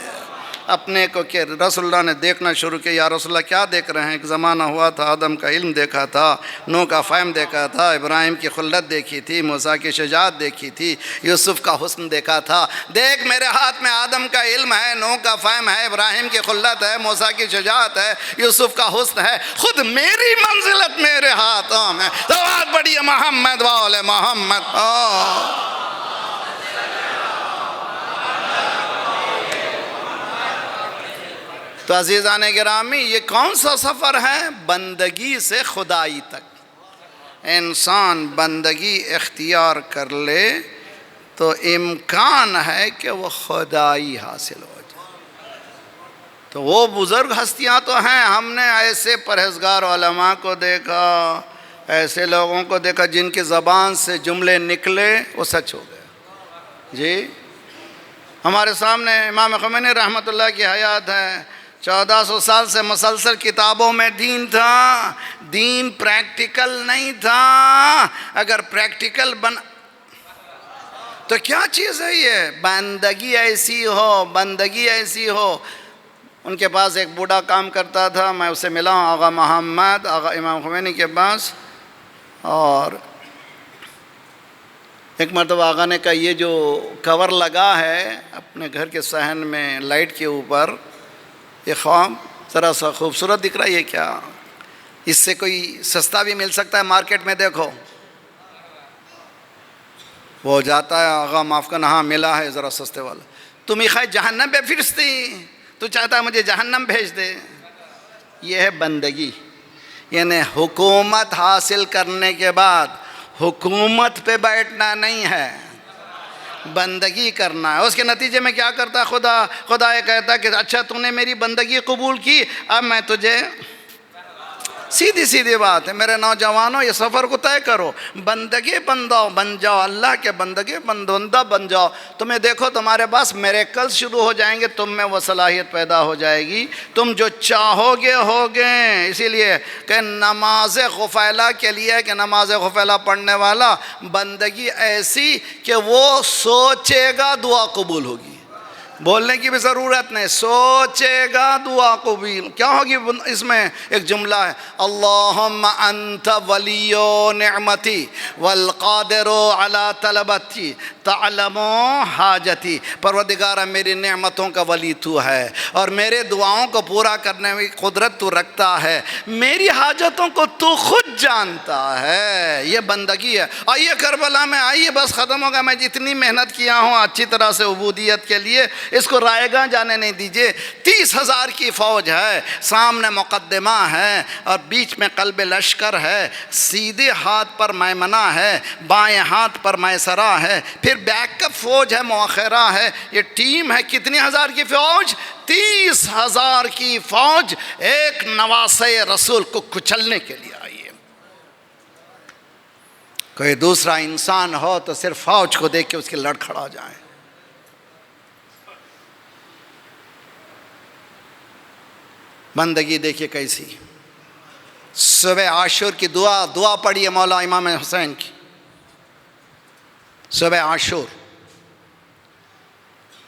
اپنے کو رسول اللہ نے دیکھنا شروع کیا. یا رسول اللہ کیا دیکھ رہے ہیں؟ ایک زمانہ ہوا تھا آدم کا علم دیکھا تھا، نوح کا فہم دیکھا تھا، ابراہیم کی خلت دیکھی تھی، موسیٰ کی شجاعت دیکھی تھی، یوسف کا حسن دیکھا تھا. دیکھ میرے ہاتھ میں آدم کا علم ہے، نوح کا فہم ہے، ابراہیم کی خلت ہے، موسیٰ کی شجاعت ہے، یوسف کا حسن ہے. خود میری منزلت میرے ہاتھوں میں. صلوات پڑھیے محمد و آل محمد. تو عزیزان گرامی یہ کون سا سفر ہے؟ بندگی سے خدائی تک. انسان بندگی اختیار کر لے تو امکان ہے کہ وہ خدائی حاصل ہو جائے. تو وہ بزرگ ہستیاں تو ہیں، ہم نے ایسے پرہیزگار علماء کو دیکھا، ایسے لوگوں کو دیکھا جن کی زبان سے جملے نکلے وہ سچ ہو گئے. جی ہمارے سامنے امام خمینی رحمۃ اللہ کی حیات ہے. 1400 سال سے مسلسل کتابوں میں دین تھا، دین پریکٹیکل نہیں تھا. اگر پریکٹیکل تو کیا چیز ہے یہ؟ بندگی ایسی ہو، بندگی ایسی ہو. ان کے پاس ایک بوڑھا کام کرتا تھا، میں اسے ملا ہوں آغا محمد، آغا امام خمینی کے پاس. اور ایک مرتبہ آغا نے کہا یہ جو کور لگا ہے اپنے گھر کے صحن میں لائٹ کے اوپر، یہ خواب ذرا سا خوبصورت دکھ رہا ہے، یہ کیا؟ اس سے کوئی سستا بھی مل سکتا ہے مارکیٹ میں، دیکھو. وہ جاتا ہے، آغا معاف کرنا، ہاں ملا ہے ذرا سستے والا. تو میخواہ جہنم پہ فرستی، تو چاہتا ہے مجھے جہنم بھیج دے. یہ ہے بندگی. یعنی حکومت حاصل کرنے کے بعد حکومت پہ بیٹھنا نہیں ہے، بندگی کرنا ہے. اس کے نتیجے میں کیا کرتا ہے خدا یہ کہتا ہے کہ اچھا تو نے میری بندگی قبول کی، اب میں تجھے سیدھی سیدھی بات ہے میرے نوجوانوں، یہ سفر کو طے کرو، بندگی بندہ بن جاؤ، اللہ کے بندگی بندہ بن جاؤ، تمہیں دیکھو تمہارے پاس میریکلز شروع ہو جائیں گے، تم میں وہ صلاحیت پیدا ہو جائے گی، تم جو چاہو گے ہوگے۔ اسی لیے کہ نماز غفیلہ کے لیے کہ نماز غفیلہ پڑھنے والا بندگی ایسی کہ وہ سوچے گا دعا قبول ہوگی، بولنے کی بھی ضرورت نہیں، سوچے گا دعا قبول کیا ہوگی۔ اس میں ایک جملہ ہے، اللہم انت ولی نعمتی والقادر علی طلبتی تعلم حاجتی، پروردگارہ میری نعمتوں کا ولی تو ہے اور میرے دعاؤں کو پورا کرنے میں قدرت تو رکھتا ہے، میری حاجتوں کو تو خود جانتا ہے۔ یہ بندگی ہے۔ آئیے کربلا میں آئیے، بس ختم ہوگا، میں جتنی محنت کیا ہوں اچھی طرح سے عبودیت کے لیے، اس کو رائے گاہ جانے نہیں دیجیے۔ 30,000 کی فوج ہے، سامنے مقدمہ ہے اور بیچ میں قلب لشکر ہے، سیدھے ہاتھ پر میمنہ ہے، بائیں ہاتھ پر میسرہ ہے، پھر بیک اپ فوج ہے، مؤخرہ ہے، یہ ٹیم ہے۔ کتنی ہزار کی فوج؟ 30,000 کی فوج ایک نواسے رسول کو کچلنے کے لیے آئی ہے۔ کوئی دوسرا انسان ہو تو صرف فوج کو دیکھ کے اس کے لڑ کھڑا جائیں۔ بندگی دیکھیے کیسی۔ صبح عاشور کی دعا پڑھیے مولا امام حسین کی، صبح عاشور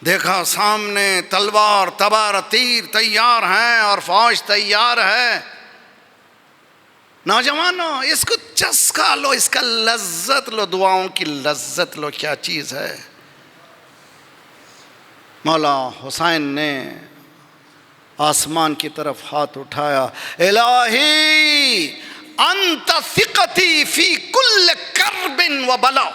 دیکھا سامنے تلوار تبار تیر تیار ہیں اور فوج تیار ہے۔ نوجوانوں اس کو چسکا لو، اس کا لذت لو، دعاؤں کی لذت لو، کیا چیز ہے۔ مولا حسین نے آسمان کی طرف ہاتھ اٹھایا، الہی انت ثقتی فی کل کرب و بلا۔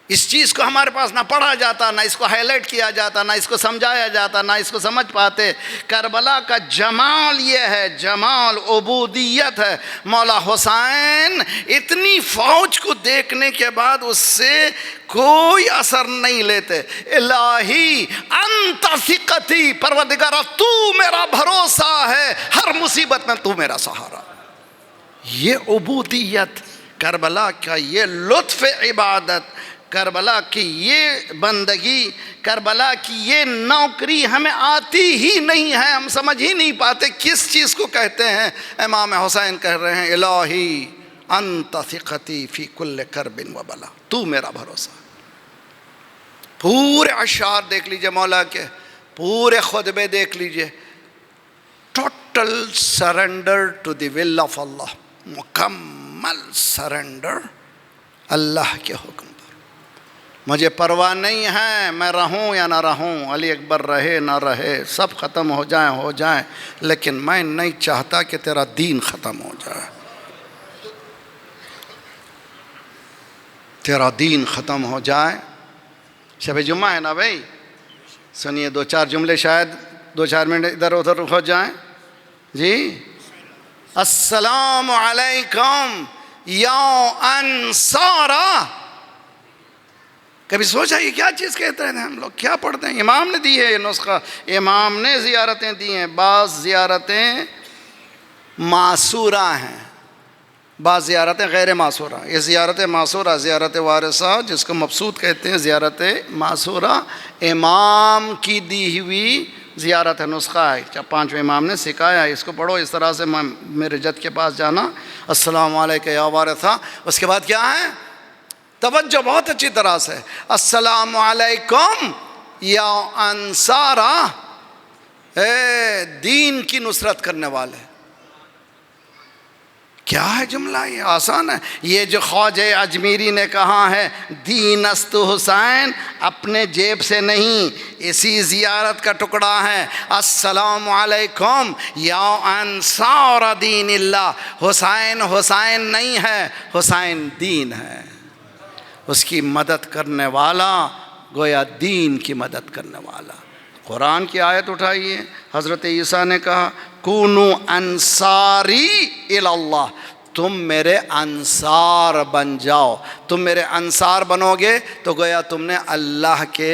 اس چیز کو ہمارے پاس نہ پڑھا جاتا، نہ اس کو ہائی لائٹ کیا جاتا، نہ اس کو سمجھایا جاتا، نہ اس کو سمجھ پاتے۔ کربلا کا جمال یہ ہے، جمال عبودیت ہے۔ مولا حسین اتنی فوج کو دیکھنے کے بعد اس سے کوئی اثر نہیں لیتے۔ الہی انت ثقتی، پروردگارہ تو میرا بھروسہ ہے، ہر مصیبت میں تو میرا سہارا۔ یہ عبودیت، کربلا کا یہ لطف عبادت، کربلا کی یہ بندگی، کربلا کی یہ نوکری ہمیں آتی ہی نہیں ہے، ہم سمجھ ہی نہیں پاتے کس چیز کو کہتے ہیں۔ امام حسین کہہ رہے ہیں، الہی انت ثقتی فی کل کرب و بلا، تو میرا بھروسہ۔ پورے اشعار دیکھ لیجئے مولا کے، پورے خطبے دیکھ لیجئے، total surrender to the will of اللہ، مکمل سرنڈر اللہ کے حکم۔ مجھے پرواہ نہیں ہے میں رہوں یا نہ رہوں، علی اکبر رہے نہ رہے، سب ختم ہو جائیں، لیکن میں نہیں چاہتا کہ تیرا دین ختم ہو جائے، تیرا دین ختم ہو جائے۔ شب جمعہ ہے نا بھائی، سنیے 2-4 جملے، شاید 2-4 منٹ ادھر ادھر ہو جائیں۔ جی، السلام علیکم یا انصارا۔ کبھی سوچا یہ کیا چیز کہتے ہیں ہم لوگ، کیا پڑھتے ہیں؟ امام نے دی ہے یہ نسخہ، امام نے زیارتیں دی ہیں۔ بعض زیارتیں معصورہ ہیں، بعض زیارتیں غیر معصورہ۔ یہ زیارت معصورہ، زیارت وارثہ جس کو مبسوط کہتے ہیں، زیارت معصورہ امام کی دی ہوئی زیارت ہے، نسخہ ہے، 5ویں امام نے سکھایا ہے، اس کو پڑھو اس طرح سے۔ میرے جد کے پاس جانا، السلام علیکم یا وارثہ، اس کے بعد کیا ہے؟ توجہ بہت اچھی طرح سے، السلام علیکم یا انصارا، اے دین کی نصرت کرنے والے۔ کیا ہے جملہ؟ یہ آسان ہے۔ یہ جو خواجہ اجمیری نے کہا ہے، دین است حسین، اپنے جیب سے نہیں، اسی زیارت کا ٹکڑا ہے۔ السلام علیکم یا انصار دین اللہ، حسین حسین نہیں ہے، حسین دین ہے، اس کی مدد کرنے والا، گویا دین کی مدد کرنے والا۔ قرآن کی آیت اٹھائیے، حضرت عیسیٰ نے کہا کونوا انصاری الی اللہ، تم میرے انصار بن جاؤ. تم میرے انصار بنو گے تو گویا تم نے اللہ کے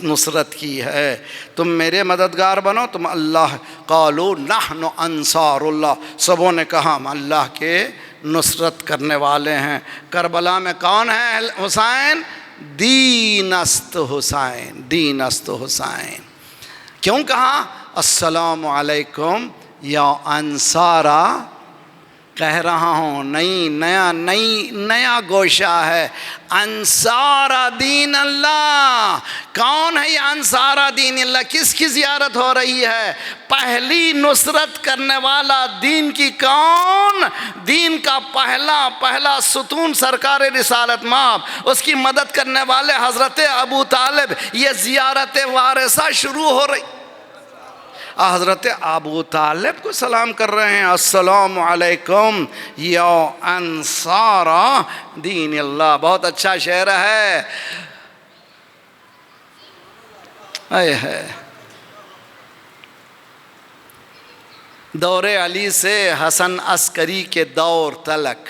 نصرت کی ہے. تم میرے مددگار بنو تم اللہ. قالوا نحن انصار اللہ، سبوں نے کہا ہم اللہ کے نصرت کرنے والے ہیں. کربلا میں کون ہے حسین؟ دین است حسین، دین است حسین. کیوں کہا السلام علیکم یا انصارا؟ کہہ رہا ہوں نیا گوشہ ہے. انصارا دین اللہ. کون ہے یہ انصارا دین اللہ؟ کس کی زیارت ہو رہی ہے؟ پہلی نصرت کرنے والا دین کی کون؟ دین کا پہلا ستون سرکار رسالت مآب، اس کی مدد کرنے والے حضرت ابو طالب. یہ زیارت وارثہ شروع ہو رہی. حضرت ابو طالب کو سلام کر رہے ہیں، السلام علیکم یا انصار دین اللہ. بہت اچھا شعر ہے. دور علی سے حسن عسکری کے دور تلک،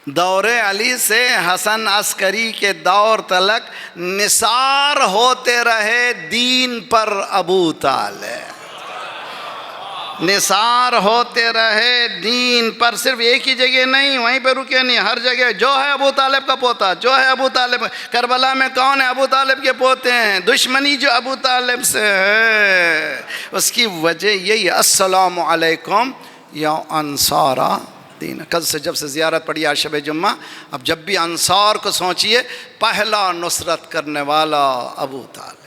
دور علی سے حسن عسکری کے دور تلک نثار ہوتے رہے دین پر ابو طالب. نثار ہوتے رہے دین پر. صرف ایک ہی جگہ نہیں، وہیں پہ رکے نہیں، ہر جگہ جو ہے ابو طالب کا پوتا، جو ہے ابو طالب. کربلا میں کون ہے؟ ابو طالب کے پوتے ہیں. دشمنی جو ابو طالب سے ہے اس کی وجہ یہی ہے. السلام علیکم یا انصارا دین. کل سے جب سے زیارت پڑی آج شب جمعہ، اب جب بھی انصار کو سوچئے، پہلا نصرت کرنے والا ابو طالب.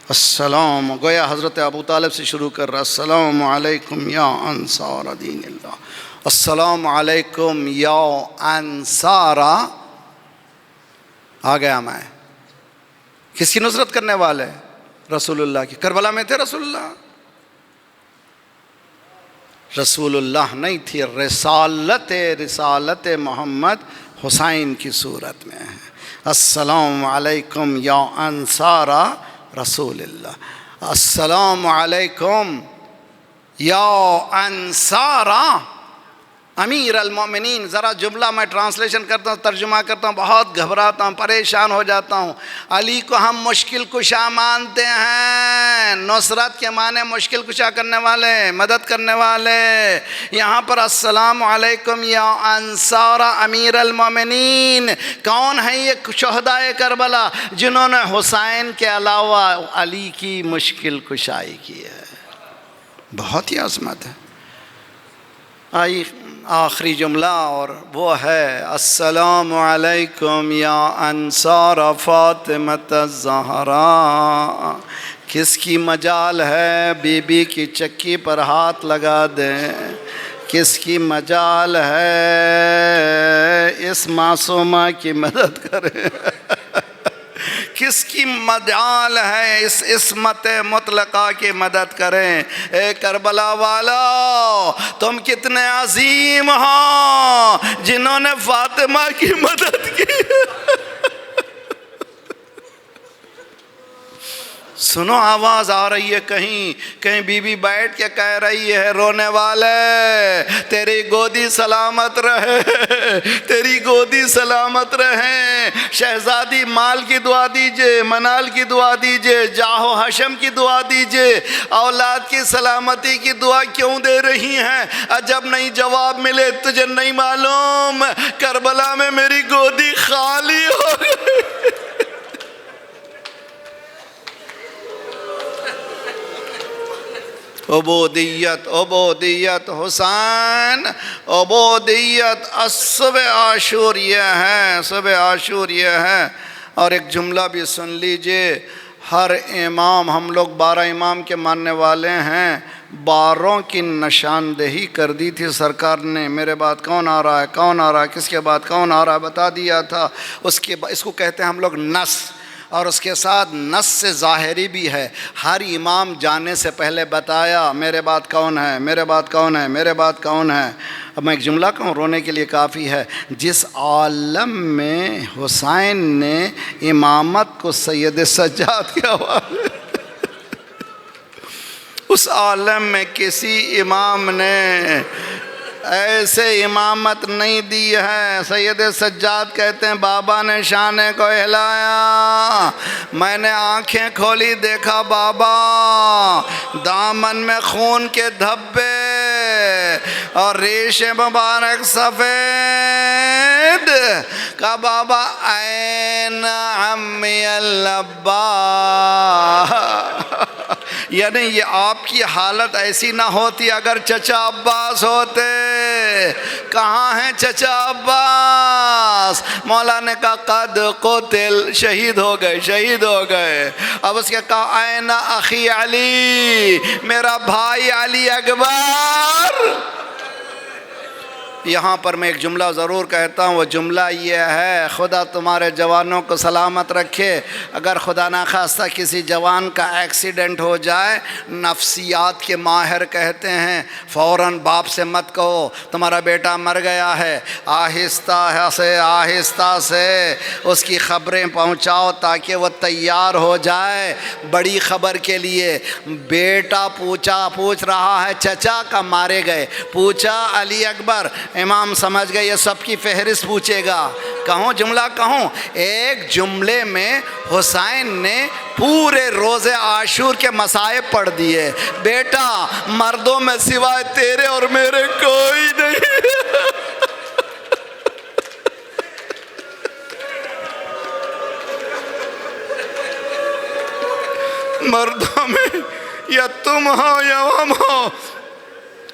السلام، گویا حضرت ابو طالب سے شروع کر رہا. السلام علیکم یا انصار دین اللہ. السلام علیکم یا انصارا. آ گیا میں. کس کی نصرت کرنے والے؟ رسول اللہ کی. کربلا میں تھے رسول اللہ؟ رسول اللہ نہیں تھی، رسالت محمد حسین کی صورت میں ہے. السلام علیکم یا انصارا رسول اللہ. السلام علیکم یا انصارا امیر المومنین. ذرا جملہ میں ٹرانسلیشن کرتا ہوں، ترجمہ کرتا ہوں، بہت گھبراتا ہوں، پریشان ہو جاتا ہوں. علی کو ہم مشکل کشا مانتے ہیں. نصرت کے معنی مشکل کشا کرنے والے، مدد کرنے والے. یہاں پر السلام علیکم یا انصار امیر المومنین. کون ہے یہ شہدائے کربلا جنہوں نے حسین کے علاوہ علی کی مشکل کشائی کی ہے؟ بہت ہی عظمت ہے. آئی آخری جملہ اور وہ ہے السلام علیکم یا انصار فاطمۃ الزہرا. کس کی مجال ہے بی بی کی چکی پر ہاتھ لگا دیں؟ کس کی مجال ہے اس معصومہ کی مدد کریں؟ کس کی مجال ہے اس عصمت مطلقہ کی مدد کریں؟ اے کربلا والا، تم کتنے عظیم ہو جنہوں نے فاطمہ کی مدد کی. سنو آواز آ رہی ہے کہیں بی بی بیٹھ کے کہہ رہی ہے رونے والے تیری گودی سلامت رہے، تیری گودی سلامت رہے. شہزادی مال کی دعا دیجئے، منال کی دعا دیجئے، جاہ و حشم کی دعا دیجئے. اولاد کی سلامتی کی دعا کیوں دے رہی ہیں؟ جب نہیں جواب ملے تجھے نہیں معلوم کربلا میں میری گودی خالی ہو گئی. عبودیت حسین، عبودیت صبح عاشور یہ ہے، صبح عاشور یہ ہے. اور ایک جملہ بھی سن لیجئے. ہر امام، ہم لوگ 12 امام کے ماننے والے ہیں، 12 کی نشاندہی کر دی تھی سرکار نے. میرے بعد کون آ رہا ہے، کون آ رہا ہے، کس کے بعد کون آ رہا ہے بتا دیا تھا. اس کو کہتے ہیں ہم لوگ نص، اور اس کے ساتھ نص سے ظاہری بھی ہے. ہر امام جانے سے پہلے بتایا میرے بعد کون ہے، میرے بعد کون ہے، میرے بعد کون ہے. اب میں ایک جملہ کہوں رونے کے لیے کافی ہے. جس عالم میں حسین نے امامت کو سید سجاد کے حوالے اس عالم میں کسی امام نے ایسے امامت نہیں دی ہے۔ سید سجاد کہتے ہیں بابا نے شانے کو ہلایا، میں نے آنکھیں کھولی، دیکھا بابا دامن میں خون کے دھبے اور ریش مبارک سفید، کہا بابا این عمی العباس، یعنی یہ آپ کی حالت ایسی نہ ہوتی اگر چچا عباس ہوتے۔ کہاں ہیں چچا عباس؟ مولا نے کہا قد قتل، شہید ہو گئے، شہید ہو گئے۔ اب اس کے کہا این اخی علی، میرا بھائی علی اکبر۔ یہاں پر میں ایک جملہ ضرور کہتا ہوں، وہ جملہ یہ ہے، خدا تمہارے جوانوں کو سلامت رکھے۔ اگر خدا نخواستہ کسی جوان کا ایکسیڈنٹ ہو جائے، نفسیات کے ماہر کہتے ہیں فوراً باپ سے مت کہو تمہارا بیٹا مر گیا ہے، آہستہ سے اس کی خبریں پہنچاؤ تاکہ وہ تیار ہو جائے بڑی خبر کے لیے۔ بیٹا پوچھ رہا ہے چچا کا مارے گئے، پوچھا علی اکبر، امام سمجھ گئے یہ سب کی فہرست پوچھے گا۔ کہوں جملہ کہوں، ایک جملے میں حسین نے پورے روزے عاشور کے مصائب پڑھ دیے۔ بیٹا مردوں میں سوائے تیرے اور میرے کوئی نہیں، مردوں میں یا تم ہو یا ہم ہو،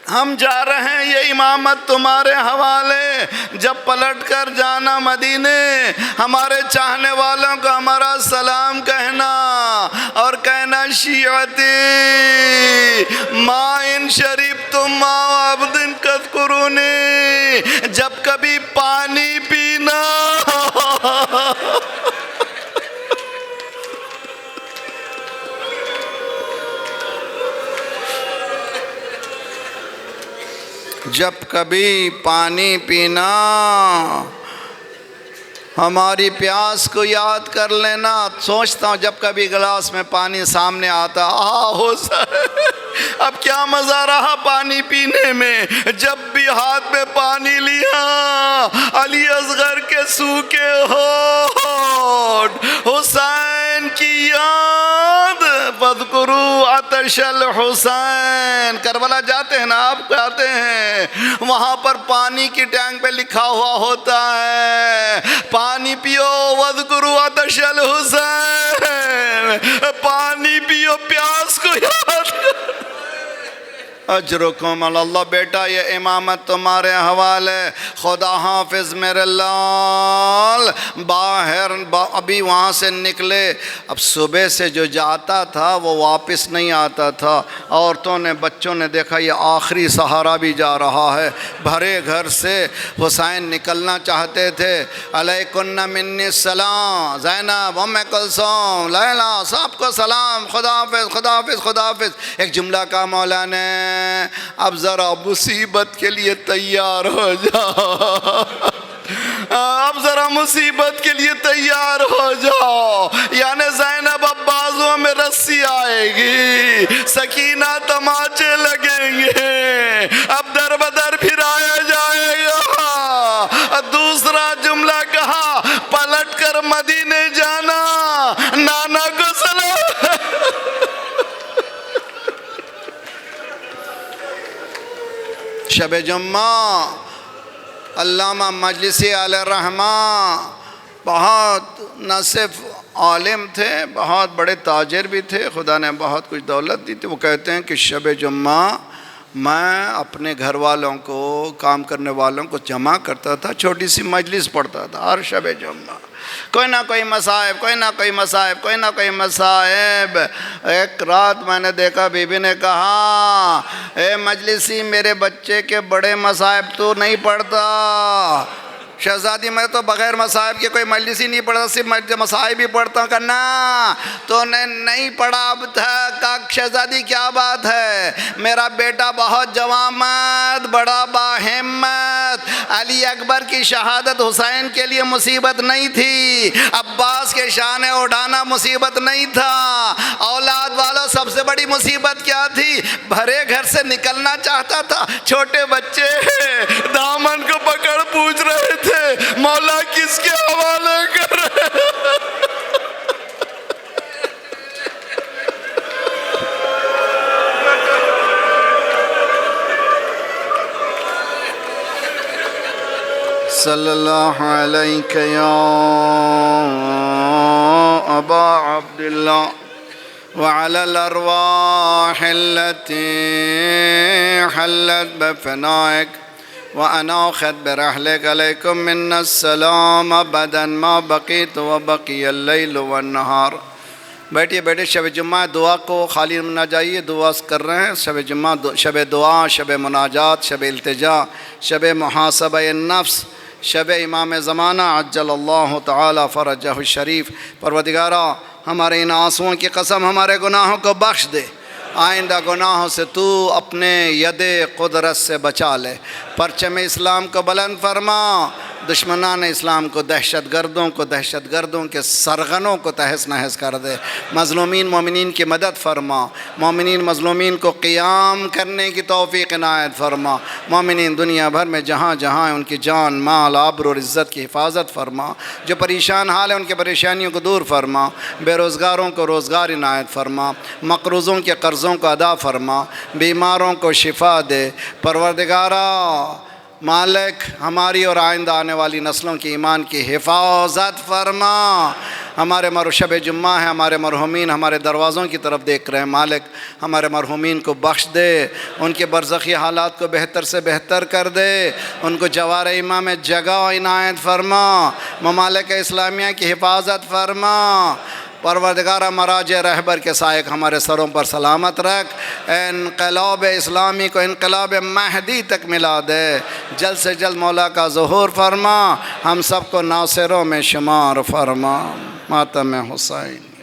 ہم جا رہے ہیں یہ امامت تمہارے حوالے۔ جب پلٹ کر جانا مدینے، ہمارے چاہنے والوں کو ہمارا سلام کہنا اور کہنا شیعتی ما ان شریبتم ما عبد تذکرونی، جب کبھی پانی پینا جب کبھی پانی پینا ہماری پیاس کو یاد کر لینا۔ سوچتا ہوں جب کبھی گلاس میں پانی سامنے آتا، اب کیا مزہ رہا پانی پینے میں۔ جب بھی ہاتھ میں پانی لیا، علی اصغر کے سوکھے ہونٹ، حسین کی یاد، فاذکروا عطش الحسین۔ کربلا جاتے ہیں نا آپ، جاتے ہیں وہاں پر پانی کی ٹینک پہ لکھا ہوا ہوتا ہے پانی پیو، واذکروا عطش الحسین، پانی پیو، پیاس کو یاد کرو۔ اجرکم اللہ۔ بیٹا یہ امامت تمہارے حوالے، خدا حافظ میرے لال۔ باہر ابھی وہاں سے نکلے، اب صبح سے جو جاتا تھا وہ واپس نہیں آتا تھا۔ عورتوں نے بچوں نے دیکھا یہ آخری سہارا بھی جا رہا ہے، بھرے گھر سے حسین نکلنا چاہتے تھے۔ علیکن منی السلام، زینب، ام کلثوم، لیلا، سب کو سلام، خدا حافظ خدا حافظ خدا حافظ۔ ایک جملہ کہا مولا نے، اب ذرا مصیبت کے لیے تیار ہو جاؤ، اب ذرا مصیبت کے لیے تیار ہو جاؤ۔ یعنی زینب اب بازوں میں رسی آئے گی، سکینہ تماچے لگیں گے، اب در بدر پھرایا جائے گا۔ دوسرا جملہ کہا پلٹ کر مدینے جانا، نانا کو سلام۔ شب جمعہ علامہ مجلسی علیہ الرحمہ بہت نہ صرف عالم تھے، بہت بڑے تاجر بھی تھے، خدا نے بہت کچھ دولت دی تھی۔ وہ کہتے ہیں کہ شب جمعہ میں اپنے گھر والوں کو، کام کرنے والوں کو جمع کرتا تھا، چھوٹی سی مجلس پڑھتا تھا ہر شب جمعہ، کوئی نہ کوئی مصائب، کوئی نہ کوئی مصائب، کوئی نہ کوئی مصائب۔ ایک رات میں نے دیکھا بی بی نے کہا اے مجلسی، میرے بچے کے بڑے مصائب تو نہیں پڑھتا، شہزادی میں تو بغیر مصائب کے کوئی مجلس ہی نہیں پڑھتا، صرف مصائب ہی پڑھتا ہوں۔ کہنا تو نے نہیں پڑھا اب تک؟ شہزادی کیا بات ہے؟ میرا بیٹا بہت جوامت، بڑا باہمت، علی اکبر کی شہادت حسین کے لیے مصیبت نہیں تھی، عباس کے شان اٹھانا مصیبت نہیں تھا، اولاد والوں سب سے بڑی مصیبت کیا تھی؟ بھرے گھر سے نکلنا چاہتا تھا، چھوٹے بچے دامن کو پکڑ پوچھ رہے تھے مولا کس کے حوالے کرے؟ صلی اللہ علیہ یا ابا عبداللہ وعلى الأرواح التي حلت بفنائك وأناخت برحلك عليكم منا السلام أبدا ما بقيت وبقي الليل والنهار۔ بیٹھیے بیٹھے، شب جمعہ دعا کو خالی نہ جائیے، دعا کر رہے ہیں۔ شب جمعہ شب دعا، شب مناجات، شب التجا، شب محاسبہ النفس، شب امام زمانہ عجل اللہ تعالی فرجہ الشریف۔ پروردگارا ہمارے ان آنسوؤں کی قسم ہمارے گناہوں کو بخش دے، آئندہ گناہوں سے تو اپنے ید قدرت سے بچا لے، پرچم اسلام کو بلند فرما، دشمنان اسلام کو، دہشت گردوں کے سرغنوں کو تہس نہس کر دے، مظلومین مومنین کی مدد فرما، مومنین مظلومین کو قیام کرنے کی توفیق عنایت فرما، مومنین دنیا بھر میں جہاں جہاں ان کی جان مال آبرو اور عزت کی حفاظت فرما، جو پریشان حال ہیں ان کی پریشانیوں کو دور فرما، بے روزگاروں کو روزگار عنایت فرما، مقروضوں کے قرضوں کو ادا فرما، بیماروں کو شفا دے۔ پروردگارا مالک ہماری اور آئندہ آنے والی نسلوں کی ایمان کی حفاظت فرما۔ ہمارے شب جمعہ ہے، ہمارے مرحومین ہمارے دروازوں کی طرف دیکھ رہے ہیں، مالک ہمارے مرحومین کو بخش دے، ان کے برزخی حالات کو بہتر سے بہتر کر دے، ان کو جوار ایمان میں جگہ عنایت فرما، ممالک اسلامیہ کی حفاظت فرما۔ پروردگارہ مراجع رہبر کے سائق ہمارے سروں پر سلامت رکھ، انقلاب اسلامی کو انقلاب مہدی تک ملا دے، جلد سے جلد مولا کا ظہور فرما، ہم سب کو ناصروں میں شمار فرما۔ ماتم حسین۔